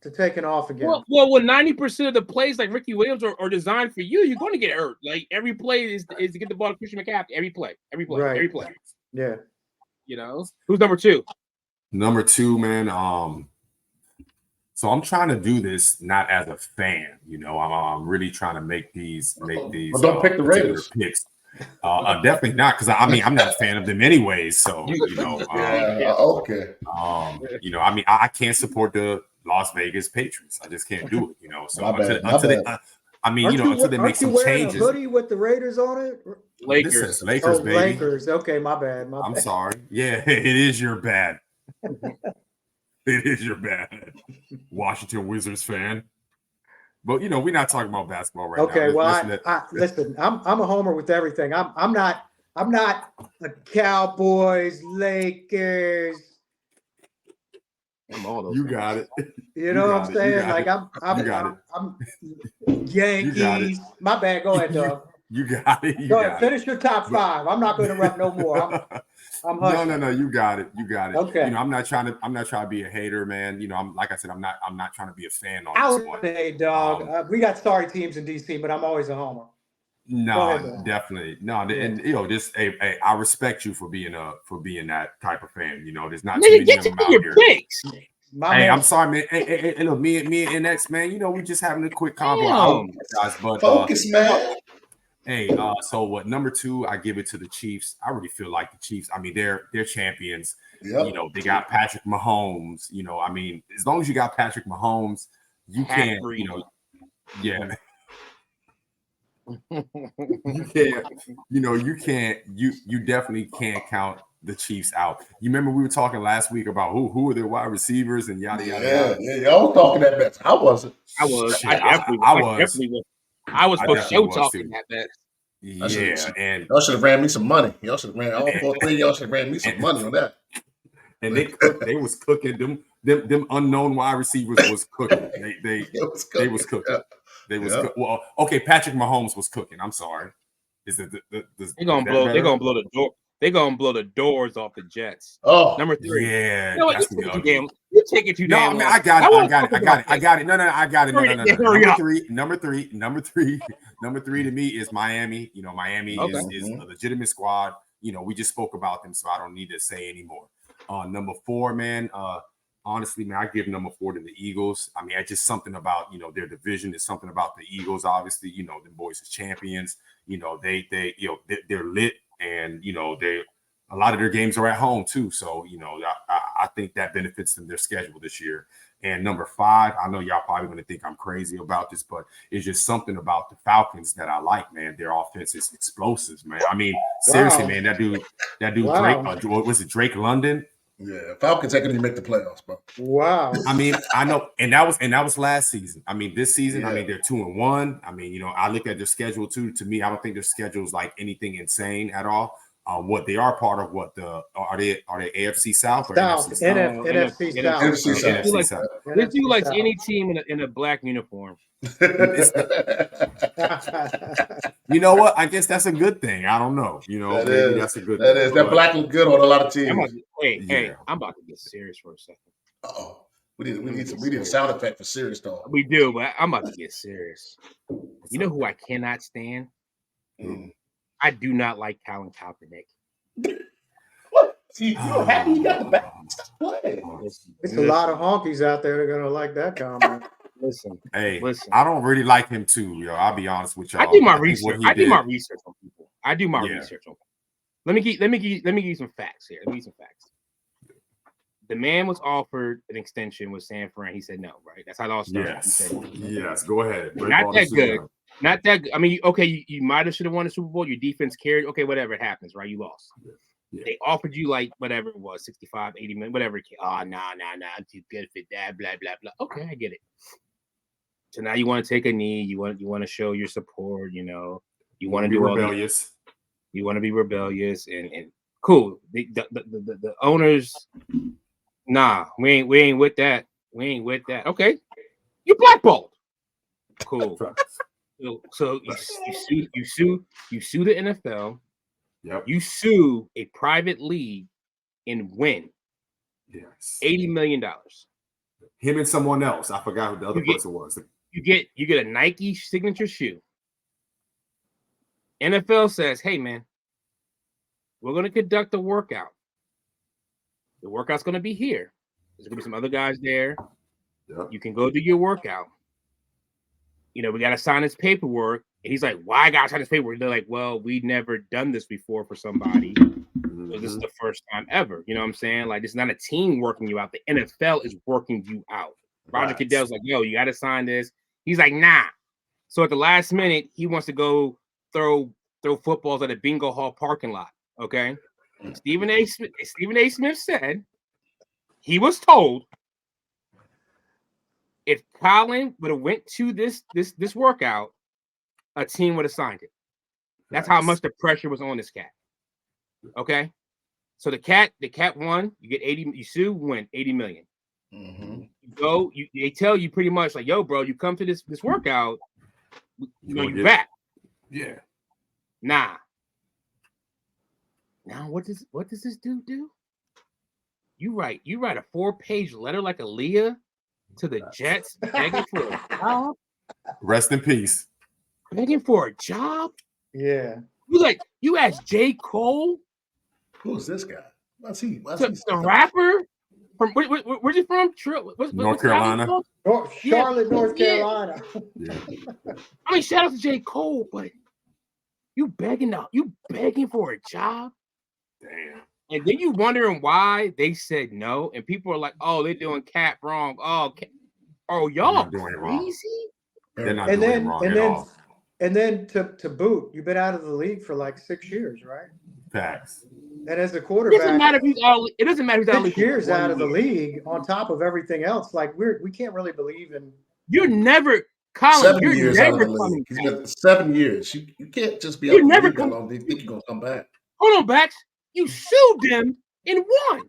to taking off again. Well, when 90% of the plays like Ricky Williams are designed for you, you're going to get hurt. Like every play is to get the ball to Christian McCaffrey. Every play. Yeah. Who's number 2? Number 2, man. So I'm trying to do this not as a fan, I'm really trying to make these. Well, don't pick the Raiders picks. Definitely not, because I'm not a fan of them anyways. So okay. I can't support the Las Vegas Patriots. I just can't do it, you know. So Aren't until they make some changes. A hoodie with the Raiders on it? Lakers. This says Lakers, baby. Lakers. Okay, my bad. I'm sorry. Yeah, it is your bad. It is your bad. Washington Wizards fan. But you know, we're not talking about basketball right now. Okay, well, listen, I'm a homer with everything. I'm not a Cowboys, Lakers. You got it. You know what I'm saying? Like I'm Yankees. My bad. Go ahead, dog. You got it. Go ahead. Finish your top five. I'm not going to interrupt no more. I'm no. You got it. Okay. You know, I'm not trying to be a hater, man. You know, I'm not trying to be a fan on this one. Hey, dog. We got sorry teams in DC, but I'm always a homer. No, definitely no. Yeah. And you know, just I respect you for being that type of fan. You know, there's not too many of them out here. I'm sorry, man. Hey, look, me and NX, man. You know, we just having a quick convo. But focus, man. Hey, so what? Number 2, I give it to the Chiefs. I really feel like the Chiefs. I mean, they're champions. Yep. You know, they got Patrick Mahomes. You know, I mean, as long as you got Patrick Mahomes, you can't. You know, yeah. You can't. You know, you can't. You definitely can't count the Chiefs out. You remember we were talking last week about who are their wide receivers and yada yada. Yeah. Y'all was talking that mess. I wasn't. I was. I was for sure talking that mess. Yeah, and y'all should have ran me some money. Y'all should have ran all 4-3. Y'all should have ran me some money on that. And they was cooking them unknown wide receivers was cooking. They was cooking. They was well. Okay, Patrick Mahomes was cooking. I'm sorry. Is it they're gonna blow the door? They're gonna blow the doors off the Jets. Oh, number 3. Yeah, you know what? You take it too damn. No, I got it. No, I got it. No. Number three to me is Miami. You know, Miami is a legitimate squad. You know, we just spoke about them, so I don't need to say anymore. Number 4, man. Honestly, man, I give number 4 to the Eagles. I mean, it's just something about, you know, their division. It's something about the Eagles. Obviously, you know, the boys are champions. You know, they're lit, and you know, a lot of their games are at home too. So, you know, I think that benefits them, their schedule this year. And number 5, I know y'all probably going to think I'm crazy about this, but it's just something about the Falcons that I like, man. Their offense is explosive, man. I mean, seriously, man, that dude, Drake, was it Drake London? Yeah, Falcons ain't gonna make the playoffs, bro. Wow. I mean, I know, and that was last season. I mean, this season, I mean, they're 2-1. I mean, you know, I look at their schedule too. To me, I don't think their schedule is like anything insane at all. What they are part of? What are they AFC South or NFC South? NFC South. This dude likes any team in a black uniform. You know what? I guess that's a good thing. I don't know. You know, maybe that's a good thing. That is. That black look good on a lot of teams. Hey, I'm about to get serious for a second. Oh, we need a sound effect for serious though. We do, but I'm about to get serious. You know who I cannot stand? I do not like Colin Kaepernick. What? See, you're happy you got the back. It's a lot of honkies out there that are gonna like that comment. Listen. I don't really like him too, yo. I'll be honest with y'all. I do my research. I do my research on people. Research on people. Let me give you some facts here. The man was offered an extension with San Fran. He said no, right? That's how it all started. Yes. Go ahead. Not that good. Not that good. I mean, okay, you might have should have won the Super Bowl. Your defense carried. Okay, whatever, it happens, right? You lost. Yeah. They offered you like whatever it was, 65, 80 million, whatever. Oh, nah, I'm too good for that, blah, blah, blah. Okay, I get it. So now you want to take a knee. You want to show your support. You know, you want to be rebellious. You want to be rebellious and cool. The owners, nah, we ain't with that. We ain't with that. Okay, you blackballed. Cool. So you sue the NFL. Yep. You sue a private league and win. Yes. $80 million. Him and someone else. I forgot who the other person was. You get a Nike signature shoe. NFL says, hey man, we're gonna conduct a workout. The workout's gonna be here. There's gonna be some other guys there. Yep. You can go do your workout. You know, we gotta sign this paperwork. And he's like, why I gotta sign this paperwork? They're like, well, we've never done this before for somebody. So this is the first time ever. You know what I'm saying? Like, this is not a team working you out. The NFL is working you out. Roger Goodell's like, yo, you got to sign this. He's like, nah. So at the last minute, he wants to go throw footballs at a bingo hall parking lot. Okay. Stephen A. Smith said he was told if Colin would have went to this workout, a team would have signed it. That's how much the pressure was on this cat. Okay. So the cat won. You get 80. You sue, win 80 million. Mm-hmm. You go. They tell you pretty much like, yo, bro, you come to this workout. You back. Yeah. Nah. Now what does this dude do? You write a 4-page letter like Aaliyah to the Jets begging for a job. Rest in peace. Begging for a job. Yeah. You asked J. Cole. Who's this guy? What's he? The rapper from where's he from? North Carolina. Charlotte, North Carolina. Yeah. I mean, shout out to J. Cole, but you begging for a job. Damn. And then you wondering why they said no, and people are like, "Oh, they're doing Cap wrong." Oh, y'all crazy? They're not doing it wrong at all. And then to boot, you've been out of the league for like 6 years, right? Facts. And as a quarterback, it doesn't matter if he's out. It doesn't matter if he's out 6 years out of the league. On top of everything else, like we can't really believe in. You're never, Colin. 7 years you're out of never the coming league. He's back. been 7 years. You can't just be out You're the never league that long. Do you think you're gonna come back? Hold on, Bax. You sued them and won.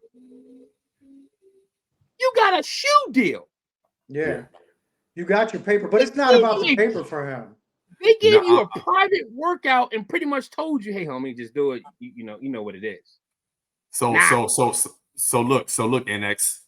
You got a shoe deal. Yeah. You got your paper, but it's not about the paper for him. They gave you a private workout and pretty much told you, "Hey, homie, just do it. You know what it is." So look, NX.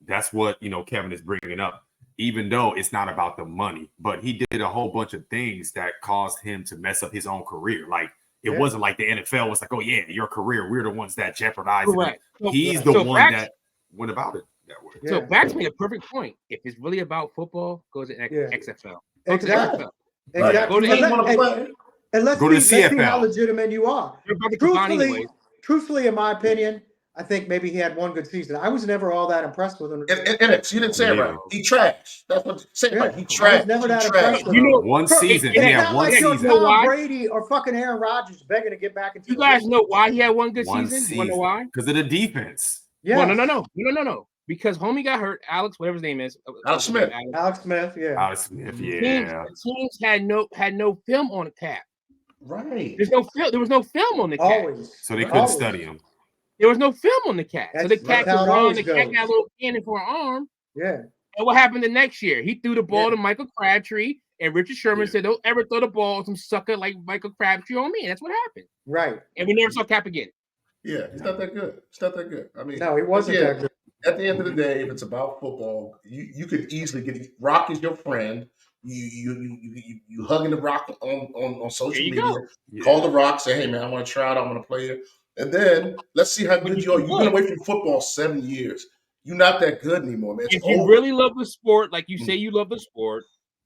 That's what Kevin is bringing up. Even though it's not about the money, but he did a whole bunch of things that caused him to mess up his own career. Like it wasn't like the NFL was like, "Oh yeah, your career. We're the ones that jeopardized it." He's the one that went about it that way. Yeah. So Bax made a perfect point. If it's really about football, go to XFL. Go to Exactly. XFL. Exactly. Go to and let's see how legitimate you are. Truthfully, in my opinion, I think maybe he had one good season. I was never all that impressed with him. You didn't say it right. He trashed. That's what say right. He trashed. I was never that impressed with him. One season. It's yeah, not one like season. Tom Brady or fucking Aaron Rodgers begging to get back into. You guys know why he had one good One season? season. You know why? Because of the defense. Yeah. Well, no. Because homie got hurt. Alex, whatever his name is. Alex Smith. Alex Smith. Yeah. Alex Smith. Yeah. Teams had no film on the Cap. Right. There was no film on the Cap. Always. So they couldn't study him. There was no film on the Cat. So the Cat could run. The Cat got a little cannon for an arm. Yeah. And what happened the next year? He threw the ball to Michael Crabtree, and Richard Sherman said, "Don't ever throw the ball to some sucker like Michael Crabtree on me." And that's what happened. Right. And we never saw Cap again. Yeah, he's not that good. It's not that good. I mean, no, he wasn't that good. At the end of the day, if it's about football, you could easily get Rock is your friend. You hugging the Rock on social media. Call the Rock, say, "Hey man, I want to try out. I want to play you." And then let's see how good you are. You've been away from football 7 years. You're not that good anymore, man. If you really love the sport, like you say you love the sport,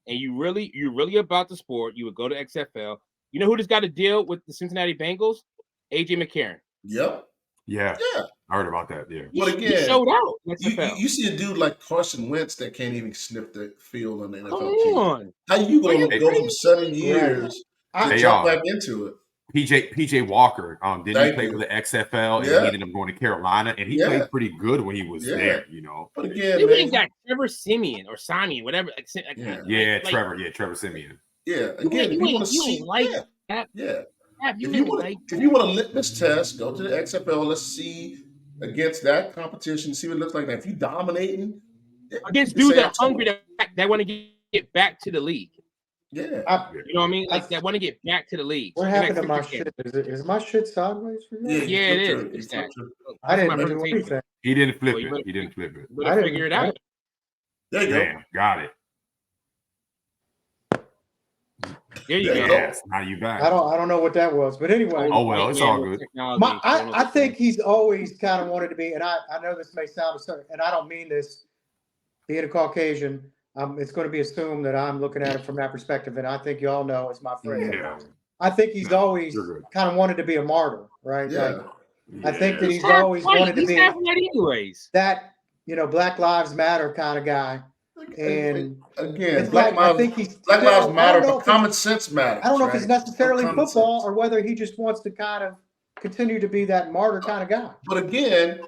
and you're really about the sport, you would go to XFL. You know who just got a deal with the Cincinnati Bengals? AJ McCarron. Yep. Yeah. I heard about that. Yeah. But again, he showed out. You see a dude like Carson Wentz that can't even sniff the field on the NFL team. Come on. How you going to go from 7 years to jump back into it? PJ Walker, didn't he play for the XFL and he ended up going to Carolina, and he played pretty good when he was there, But again, man, got Trevor Simeon or Simeon, whatever. Trevor Simeon. Yeah, again, if you want to see, if you want a litmus test, go to the XFL. Let's see against that competition, see what it looks like. Now, if you dominating against dudes that are hungry that want to get back to the league. Yeah. You know what I mean? Like that want to get back to the league. What happened to my shit? Is my shit sideways for you? Yeah, it is. I didn't do anything. He didn't flip it. He didn't flip it. Better figure it out. There you go. Got it. There you go. Yes, now you back. I don't know what that was, but anyway. Oh well, it's all good. I think he's always kind of wanted to be, and I know this may sound absurd, and I don't mean this being a Caucasian. It's going to be assumed that I'm looking at it from that perspective, and I think you all know as my friend. Yeah. I think he's always kind of wanted to be a martyr, right? Yeah. I think that he's always wanted to be anyways. That Black Lives Matter kind of guy. And again, it's like I think he's Black Lives Matter, but common it's, sense matters. I don't know right? if it's necessarily football sense. or whether he just wants to kind of continue to be that martyr kind of guy. But again,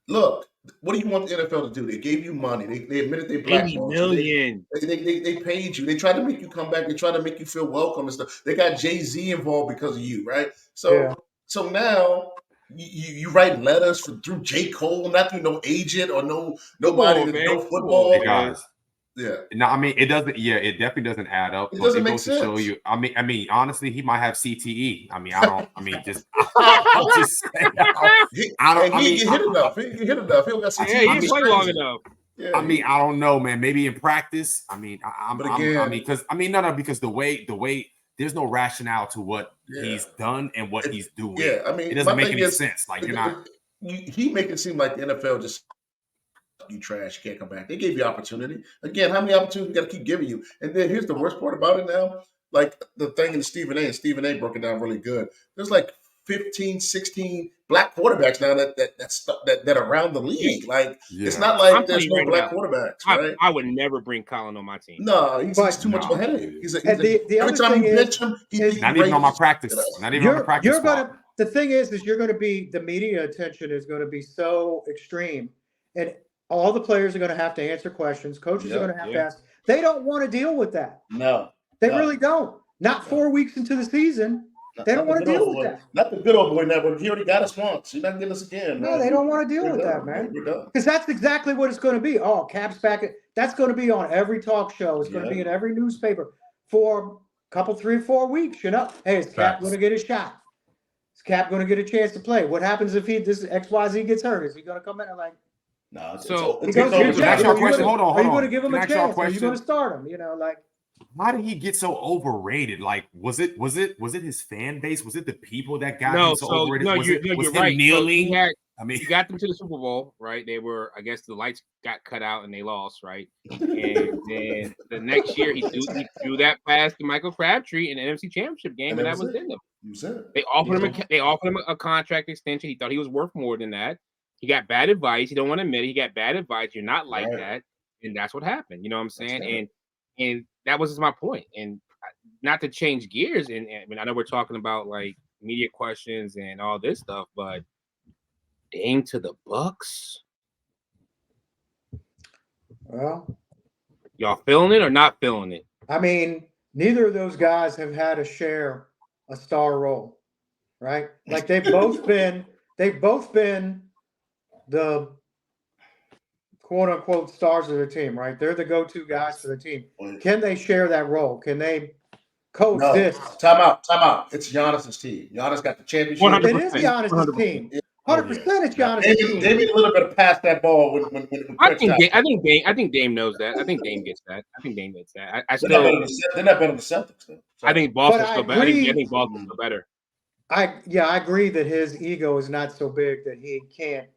look, what do you want the NFL to do? They gave you money. They admitted they blackballed you. They paid you. They tried to make you come back. They tried to make you feel welcome and stuff. They got Jay-Z involved because of you, right? So now you write letters through J. Cole, not through no agent or nobody that know football. Hey guys. Yeah. No, I mean it doesn't. Yeah, it definitely doesn't add up. It doesn't make goes sense. to show you. I mean, honestly, he might have CTE. I mean, I don't. I mean, just. I'm just saying. I don't. I mean, he hit enough. He hit enough. He don't got CTE. Yeah, he played long enough. Yeah, I mean, I don't know, man. Maybe in practice. I mean, because the way there's no rationale to what he's done and what he's doing. Yeah, I mean, it doesn't make any sense. Like you're not. He make it seem like the NFL just. You trash, you can't come back. They gave you opportunity. Again, how many opportunities we got to keep giving you? And then here's the worst part about it now. Like the thing in Stephen A broke it down really good. There's like 15, 16 black quarterbacks now that are around the league. Like it's not like there's no black quarterbacks, right? I would never bring Colin on my team. No, he's too much of a headache. Every time you bench him, he's not even on my practice. Not even on the practice squad. The thing is you're going to be the media attention is going to be so extreme, and all the players are going to have to answer questions. Coaches are going to have to ask. They don't want to deal with that. No. They really don't. Not 4 weeks into the season. They don't want to deal with that. Not the good old boy network. He already got us once. He's not getting us again. No, they don't want to deal with that, man. Because that's exactly what it's going to be. Oh, Cap's back. That's going to be on every talk show. It's going to be in every newspaper for a couple, 3 or 4 weeks. You know, hey, is Cap going to get a shot? Is Cap going to get a chance to play? What happens if this XYZ gets hurt? Is he going to come in and like? No. So hold on. Are you going to give him a chance? Are you going to start him? You know, like. Why did he get so overrated? Like, was it his fan base? Was it the people that got him so overrated? No, you're right. Kneeling? So he got them to the Super Bowl, right? They were, I guess, the lights got cut out and they lost, right? And then the next year he threw that pass to Michael Crabtree in the NFC Championship game, and that was in them. They offered him a contract extension. He thought he was worth more than that. He got bad advice. He don't want to admit it. He got bad advice. You're not like that, and that's what happened. You know what I'm saying? And that was just my point. And not to change gears, and I mean, I know we're talking about like media questions and all this stuff, but dang to the Bucks. Well, y'all feeling it or not feeling it? I mean, neither of those guys have had to share a star role, right? Like they've both been the quote unquote stars of their team, right? They're the go-to guys for the team. Can they share that role? Can they coach this? Time out. It's Giannis's team. Giannis got the championship. 100%. It is Giannis's team. 100% it's Giannis's team. They need a little bit of pass that ball when I think Dame knows that. I think Dame gets that. They're not better than the Celtics though. So. I think Boston's still better. I think Boston's still better. I agree that his ego is not so big that he can't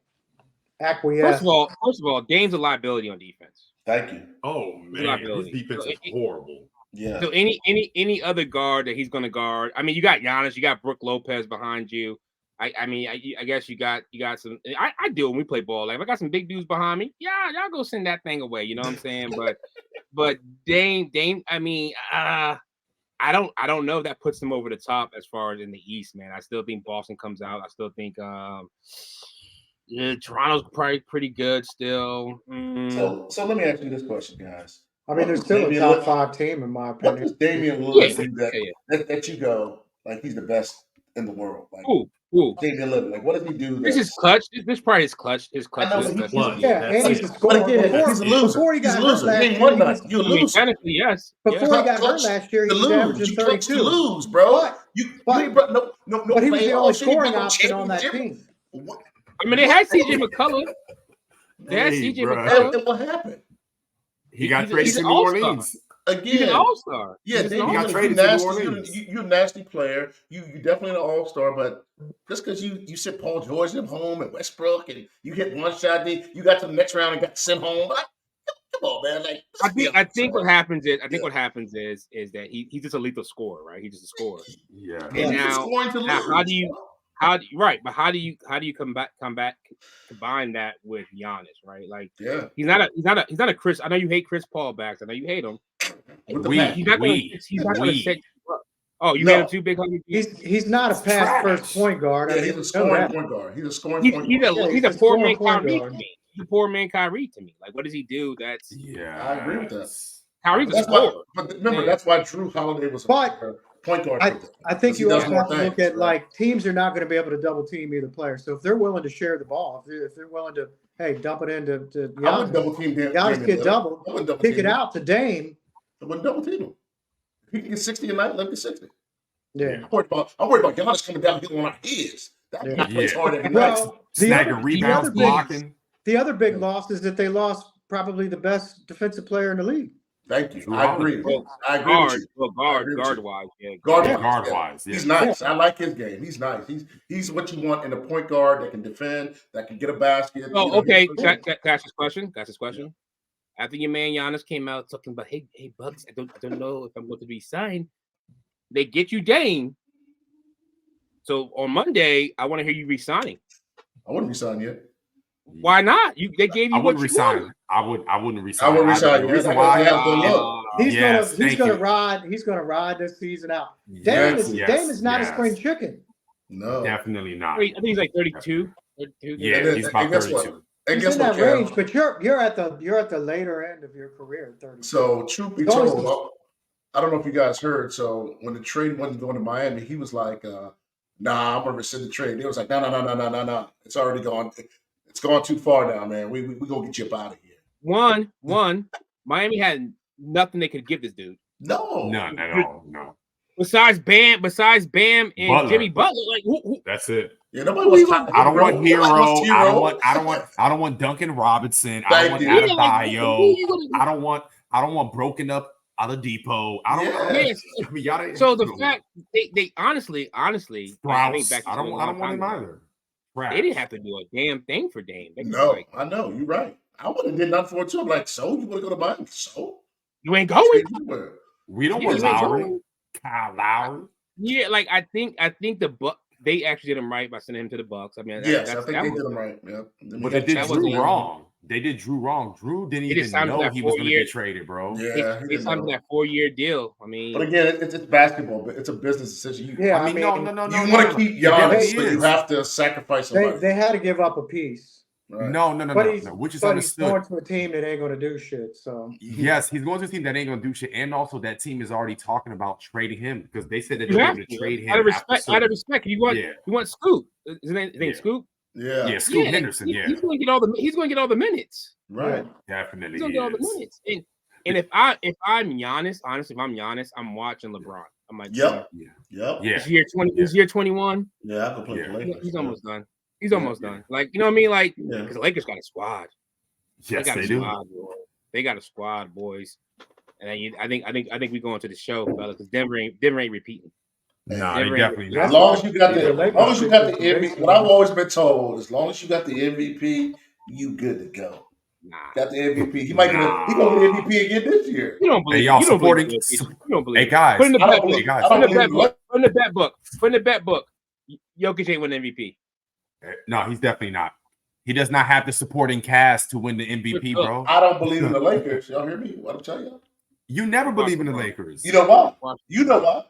acquiesce. First of all, Dame's a liability on defense. Thank you. Oh man, his defense is horrible. Yeah. So any other guard that he's going to guard. I mean, you got Giannis, you got Brook Lopez behind you. I guess you got some. I do when we play ball. Like if I got some big dudes behind me, y'all go send that thing away. You know what I'm saying? But Dame. I mean, I don't know if that puts them over the top as far as in the East, man. I still think Boston comes out. I still think Toronto's probably pretty good still. So let me ask you this question, guys. I mean, there's still a top 5 team in my opinion. What does Damian Lillard do that you go like he's the best in the world? Like Damian Lillard, like what does he do? This is clutch. This probably his clutch. His clutch. And he's a scorer. He's a loser. Before he got hurt last year, you lose. Technically, yes. Before he got hurt last year, he was averaging 32. You lose, bro. But he was the only scoring option on that team. I mean, they had CJ McCullough. And what happened? He got traded to New Orleans. Again, he's an all-star. Yeah, he got traded to New Orleans. You're a nasty player. You definitely an all-star, but just because you sent Paul George them home and Westbrook and you hit one shot, you got to the next round and got sent home. Like, come on, man. Like I think what happens is that he's just a lethal scorer, right? He's just a scorer. Yeah. And now But how do you combine that with Giannis, right? Like, he's not a Chris. I know you hate Chris Paul backs. I know you hate him. He's not going to set you up. Oh, you made him too big. He's not a pass first point guard. Yeah, he's a scoring point guard. He's a scoring point guard. He's a poor man Kyrie to me. He's a poor man Kyrie to me. Like, what does he do? That's I agree with that. Kyrie's a scorer. But remember, that's why Drew Holiday was a point guard. I think you also have to look at like teams are not going to be able to double team either player. So if they're willing to share the ball, if they're willing to dump it into Giannis, I wouldn't double team Giannis get doubled, kick it out to Dame. I wouldn't double team him. If he can get 60 a night, let him get 60. Yeah. I'm worried about Giannis coming down here on our ears. That plays hard every night. Snagging rebounds, blocking. The other big loss is that they lost probably the best defensive player in the league. Thank you. I agree. I agree with you. Guard-wise, yeah. Guard-wise. He's nice. I like his game. He's nice. He's what you want in a point guard that can defend, that can get a basket. Oh, okay. Can I ask this question? After your man Giannis came out talking about, hey, Bucks, I don't know if I'm going to be signed. They get you Dame. So on Monday, I want to hear you resigning. I wouldn't resign yet. Why not? They gave you what you wanted. I wouldn't resign. I would resign. The reason why he's gonna ride this season out. Dame is not a spring chicken. No, definitely not. I think he's like 32. Yeah, he's about 32. He's in that range, but you're at the later end of your career, 30. So truth be told, I don't know if you guys heard. So when the trade wasn't going to Miami, he was like, "Nah, I'm gonna rescind the trade." They was like, "No, it's already gone. It's gone too far now, man. We gonna get you up out of here." One, Miami had nothing they could give this dude. No, none at all. No. Besides Bam and Butler. Jimmy Butler, like who? That's it. Yeah, nobody was I don't want Hero. I don't want Duncan Robinson. I don't want Adebayo. I don't want broken up Oladipo. I don't. So the fact they honestly, Strauss, I don't want him either. They didn't have to do a damn thing for Dame. I know you're right. I would have did nothing for it too. I'm like, so you want to go to Miami? So you ain't going. We don't want Lowry. Kyle Lowry. Yeah, like I think the Bucks. They actually did him right by sending him to the Bucks. I mean, I think they did him right. Yeah, but they did Drew wrong. They did Drew wrong. Drew didn't even know he was going to get traded, bro. Yeah, he signed that 4-year deal. I mean, but again, it's basketball, but it's a business decision. No. You want to keep Giannis, but you have to sacrifice somebody. They had to give up a piece. Right. No. Which is understood. He's going to a team that ain't going to do shit. So yes, he's going to a team that ain't going to do shit, and also that team is already talking about trading him because they said that they're going to trade him. Out of respect, you want Scoop? His name Scoop. Yeah, Scoop Henderson. He's going to get all the minutes. Right, definitely. He's going to get all the minutes. And if I'm Giannis, honestly, if I'm Giannis, I'm watching LeBron. I'm like, yep. Is year 20? Is year 21? Yeah, I can play the Lakers. He's almost done. He's almost done. Like, you know what I mean? Like, because the Lakers got a squad. Yes, they do. They got a squad, boys. And I think we going to the show, fellas, because Denver ain't repeating. Nah, they definitely not. As long as you got the MVP, what I've always been told, as long as you got the MVP, you good to go. Nah. Got the MVP. He gonna get MVP again this year. You don't believe. Y'all you supporting? You don't believe. Hey guys, put in the bet book. Put in the bet book. Jokic ain't win MVP. No, he's definitely not. He does not have the supporting cast to win the MVP, bro. I don't believe in the Lakers. Y'all hear me? What I'm telling y'all. You never believe in the Lakers. You know why? You know why?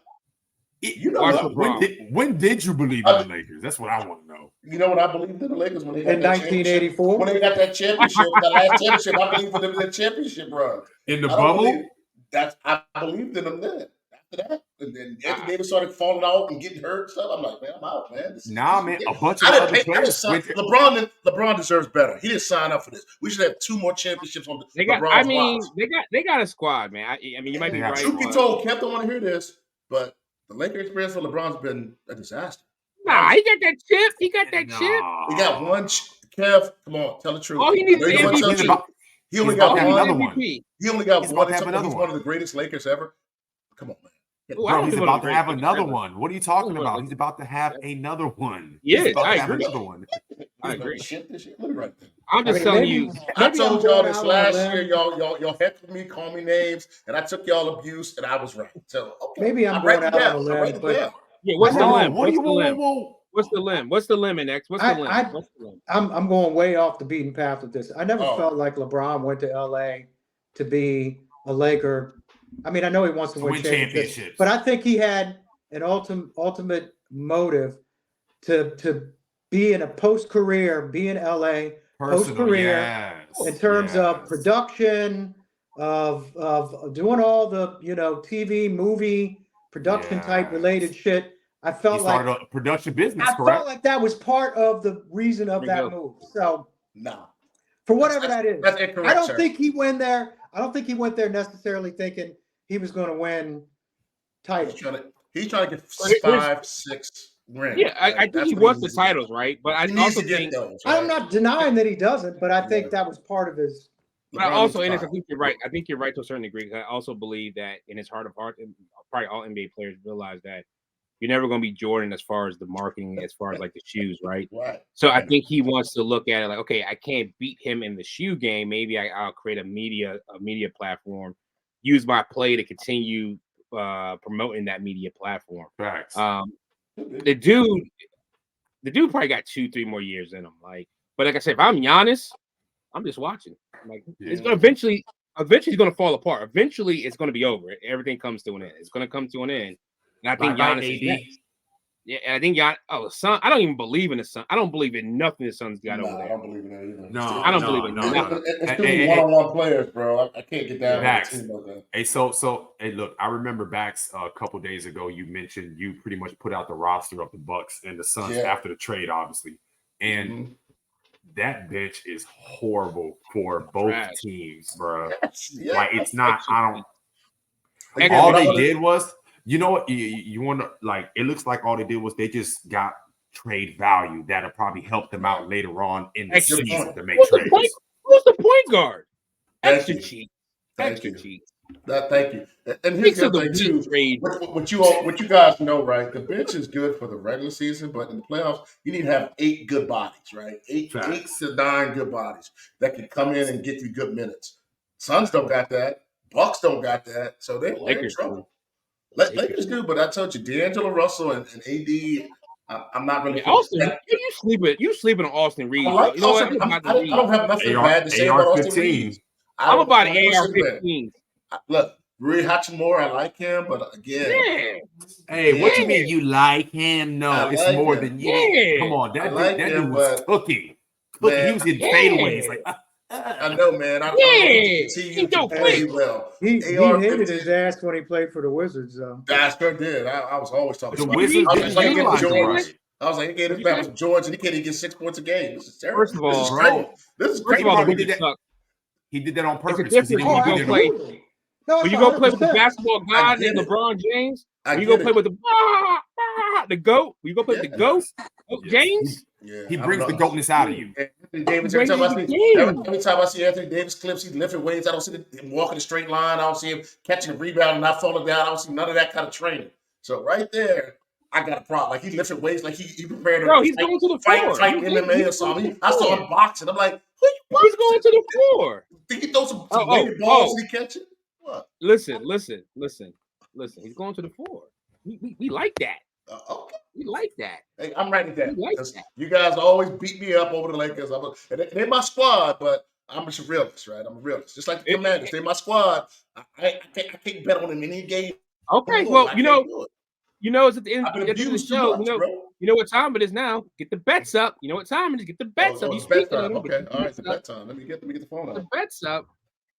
When did you believe in the Lakers? That's what I want to know. You know what I believed in the Lakers when they got in 1984 when they got that championship, that last championship. I believed in them in the championship run in the bubble. I believed in them then. After that, and then Anthony Davis started falling out and getting hurt and stuff. I'm like, man, I'm out, man. A bunch of other players. LeBron deserves better. He didn't sign up for this. We should have 2 more championships on the LeBron's watch. They got a squad, man. I mean, you might be right. Truth be told, Kev don't want to hear this, but the Laker experience for LeBron's been a disaster. Nah, he got that chip. He got one. Kev, come on, tell the truth. All he needs is MVP. He only got one MVP. He only got one. He's one of the greatest Lakers ever. Come on, man. Bro, he's about to have another one. What are you talking about? He's about to have another one. Yeah, I agree. Another one. I agree. Look right there. I'm just telling you. I told y'all this last year. Y'all heckled me, called me names, and I took y'all abuse, and I was right. So maybe I'm going out on a limb. Yeah, what's the limb? What do you want? What's the limb? What's the limit next? What's the limit? What's the limit? I'm going way off the beaten path with this. I never felt like LeBron went to LA to be a Laker. I mean, I know he wants to win championships, but I think he had an ultimate motive to be in a post-career, be in LA post-career in terms of production, of doing all the TV, movie production type related shit. I felt he started a production business. I felt like that was part of the reason of that move. So no, for whatever that is, that's incorrect, I don't think he went there. I don't think he went there necessarily thinking he was going to win titles. He's trying to get 5, 6 rings. Yeah, I think he wants the titles, right? But I also think those, right? I'm not denying that he doesn't, but I think that was part of his. But also, and I think you're right. I think you're right to a certain degree. I also believe that in his heart of hearts, and probably all NBA players realize that you're never going to be Jordan as far as the marketing, as far as like the shoes, right? Right. So I think he wants to look at it like, okay, I can't beat him in the shoe game. Maybe I'll create a media platform, use my play to continue promoting that media platform. Facts. The dude probably got 2-3 more years in him. But like I said, if I'm Giannis, I'm just watching. It's gonna eventually it's gonna fall apart. Eventually, it's gonna be over. Everything comes to an end. It's gonna come to an end. And I think Giannis is next. Yeah, and I think Son. I don't even believe in the Son. I don't believe in nothing the Son's got over there. I don't believe in that either. No, I don't believe in nothing. It's too one-on-one players, bro. I can't get down with the team like that. Hey, so look, I remember back a couple days ago, you mentioned you pretty much put out the roster of the Bucks and the Suns after the trade, obviously, and that bench is horrible for both teams, bro. Like it's not. I don't. All they did was. You know what? You want to it looks like all they did was they just got trade value that'll probably help them out later on in the season to make trades. Who's the point guard? Extra cheap. Thank you. And here's the other thing too. What you guys know, right? The bench is good for the regular season, but in the playoffs, you need to have 8 good bodies, right? 8 to 9 good bodies that can come in and get you good minutes. Suns don't got that. Bucks don't got that, so they're in trouble. Lakers do, but I told you, D'Angelo Russell and AD. I'm not really. Austin, you sleeping on Austin Reeves? I like Austin. I don't have nothing bad to say about Austin Reeves. I'm about AR-15. Look, Rui Hachimura, I like him, but again, what you mean you like him? No, it's like more than you. Come on, that dude was cooking. He was getting fadeaways like. I know, man. I he don't play well. He hated his ass when he played for the Wizards, though. I sure did. I was always talking the Wizards. I was like, he gave his back with George, and he can't even get 6 points a game. This is terrible. First of all, he did that on purpose. When you go play with the basketball god and LeBron James, you go play with the GOAT. You go play with the GOAT, James. Yeah, he brings the goatness out of you. Every time I see Anthony Davis clips, he's lifting weights. I don't see him walking a straight line. I don't see him catching a rebound and not falling down. I don't see none of that kind of training. So right there, I got a problem. Like he's lifting weights, like he prepared to he's going to the floor. Fight MMA or something. I saw him boxing. I'm like, who you boxing? He's going to the floor. Think he throw some weighted balls and he catch it? What? Listen. He's going to the floor. We like that. Okay. We like that. Hey, I'm writing that. You guys always beat me up over the Lakers. They're my squad, but I'm just a realist, right? I'm a realist. Just like the Commanders. They're my squad. I can't bet on them in any game. Okay, well, you know, it's at the end of the show. You know what time it is now. Get the bets up. You know what time it is. Get the bets up. You speak time. Okay, all right, it's bet time. Let me get the phone up. The bets up.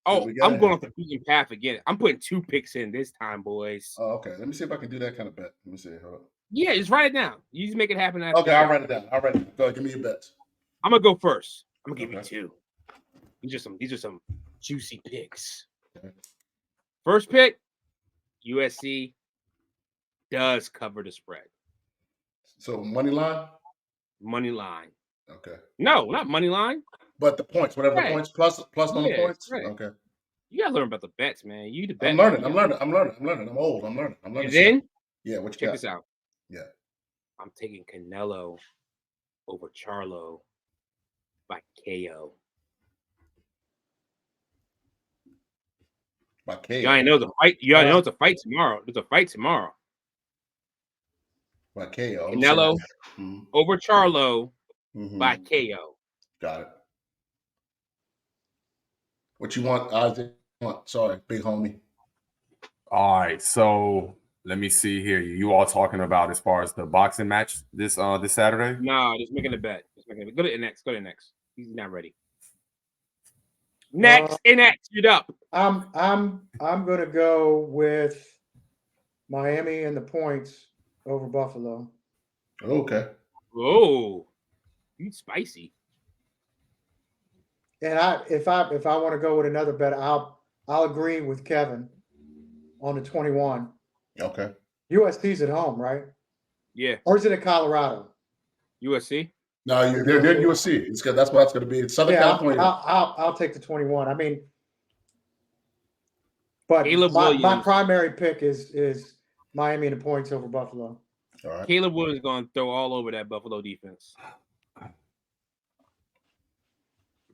Oh, I'm going off the beaten path again. I'm putting 2 picks in this time, boys. Oh, okay. Let me see if I can do that kind of bet. Let me see. Hold on. Yeah, just write it down. You just make it happen. Okay, I'll write it down. Go ahead, give me your bets. I'm gonna go first. I'm gonna give you 2. These are some juicy picks. Okay. First pick, USC does cover the spread. So money line? Money line. Okay. No, not money line. But the points, whatever the points, plus on the points. Right. Okay. You gotta learn about the bets, man. You the bet. I'm learning. I'm old. I'm learning. And then, what you check this out. Yeah. I'm taking Canelo over Charlo by KO. By KO. You already know the fight. You already know it's a fight tomorrow. There's a fight tomorrow. By KO. Canelo over Charlo by KO. Got it. What you want, Isaac? Sorry, big homie. All right, so let me see here. You all talking about as far as the boxing match this Saturday? No, just making a bet. Go to next. He's not ready. Next, you're up. I'm gonna go with Miami and the points over Buffalo. Okay. Oh, you spicy. And if I want to go with another bet, I'll agree with Kevin on the 21. Okay. USC's at home, right? Yeah. Or is it at Colorado? USC. No, they're USC. It's good. That's what it's going to be. It's Southern California. I'll take the 21. I mean, but my primary pick is Miami and the points over Buffalo. All right. Caleb Williams is going to throw all over that Buffalo defense.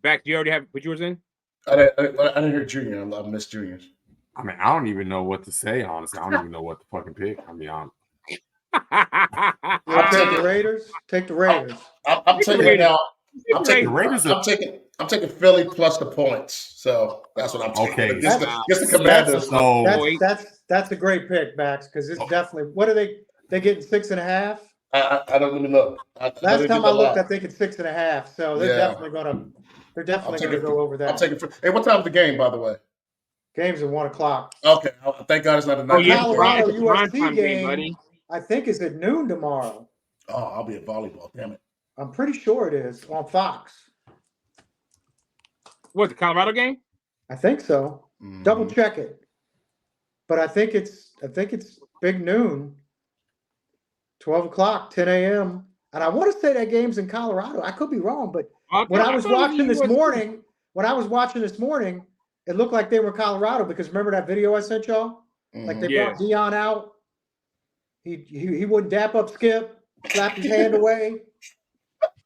Back, do you already have put yours in? I didn't hear Junior. I missed Junior's. I mean, I don't even know what to say, honestly. I don't even know what to fucking pick. I mean, I'll take the Raiders. Take the Raiders. I'm taking it now. I'm taking the Raiders. I'm taking Philly plus the points. So that's what I'm taking. Okay. Against the Commanders. That's a great pick, Max, because it's definitely. What are they? They getting 6.5? I don't even look. Last time I looked, I think it's 6.5. So they're definitely gonna. They're definitely going to go over that. I'm taking. Hey, what time's the game, by the way? Game's at 1:00. Okay, thank God it's not a night. Colorado USC game, buddy. I think is at noon tomorrow. Oh, I'll be at volleyball. Damn it. I'm pretty sure it is on Fox. What, the Colorado game? I think so. Double check it. But I think it's big noon. 12:00, 10 a.m. And I want to say that game's in Colorado. I could be wrong, but when I was watching this morning, it looked like they were Colorado because remember that video I sent y'all? Like they brought Dion out. He wouldn't dap up Skip, slap his hand away.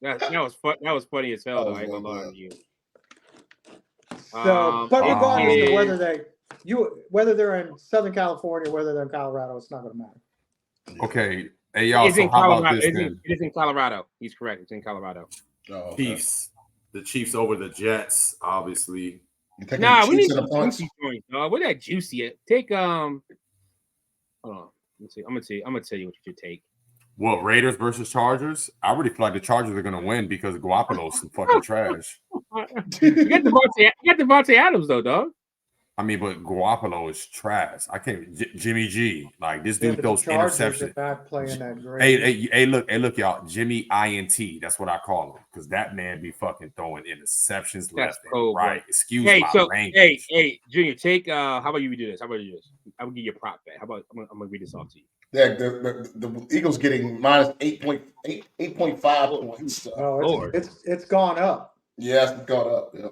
That was fun. That was funny as hell. Though, I ain't gonna lie to you. So, but regardless of whether they're in Southern California, whether they're in Colorado, it's not going to matter. Okay, hey y'all. So how about this then? It is in Colorado. He's correct. It's in Colorado. Oh, okay. Chiefs. The Chiefs over the Jets, obviously. Nah, we need some juicy joints, dog. Where that juicy at? Take hold on. Let's see. I'm gonna tell you what you should take. What, Raiders versus Chargers? I already feel like the Chargers are gonna win because Garoppolo's some fucking trash. You got Devontae Adams though, dog. I mean, but Garoppolo is trash. I can't. Jimmy G, like this dude throws interceptions. Not playing that great. Hey, look, y'all. Jimmy INT. That's what I call him because that man be fucking throwing interceptions left and right. Excuse my language. Hey, Junior, take. How about you do this? I will give you a prop bet. How about I'm gonna read this off to you. Yeah, the Eagles getting minus 8.5 points. So. Oh, it's gone up. Yes, it's gone up. Yeah.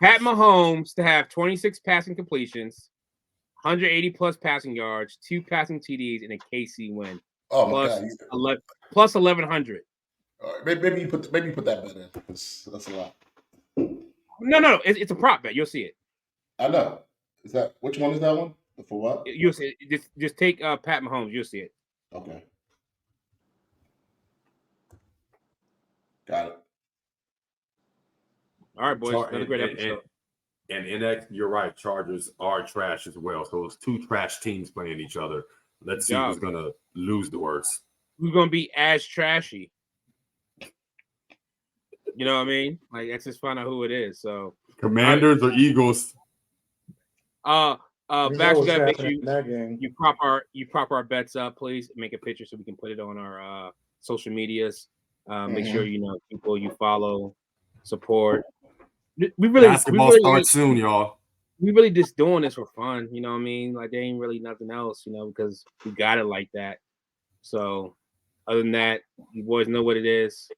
Pat Mahomes to have 26 passing completions, 180 plus passing yards, 2 passing TDs, and a KC win. Oh plus my God! Plus 1,100. All right, maybe you put that bet in. That's a lot. No. It's a prop bet. You'll see it. I know. Is that which one is that one? For what? You'll see it. Just take Pat Mahomes. You'll see it. Okay. Got it. All right, boys. Another great episode. And you're right. Chargers are trash as well. So it's two trash teams playing each other. Let's see who's gonna lose the worst. Who's gonna be as trashy? You know what I mean? Like, let's just find out who it is. So Commanders or Eagles? Bax, you gotta make sure you prop our bets up, please. Make a picture so we can put it on our social medias. Make sure people you follow, support. Basketball starts soon, y'all. We really just doing this for fun, you know what I mean? Like there ain't really nothing else, because we got it like that. So other than that, you boys know what it is.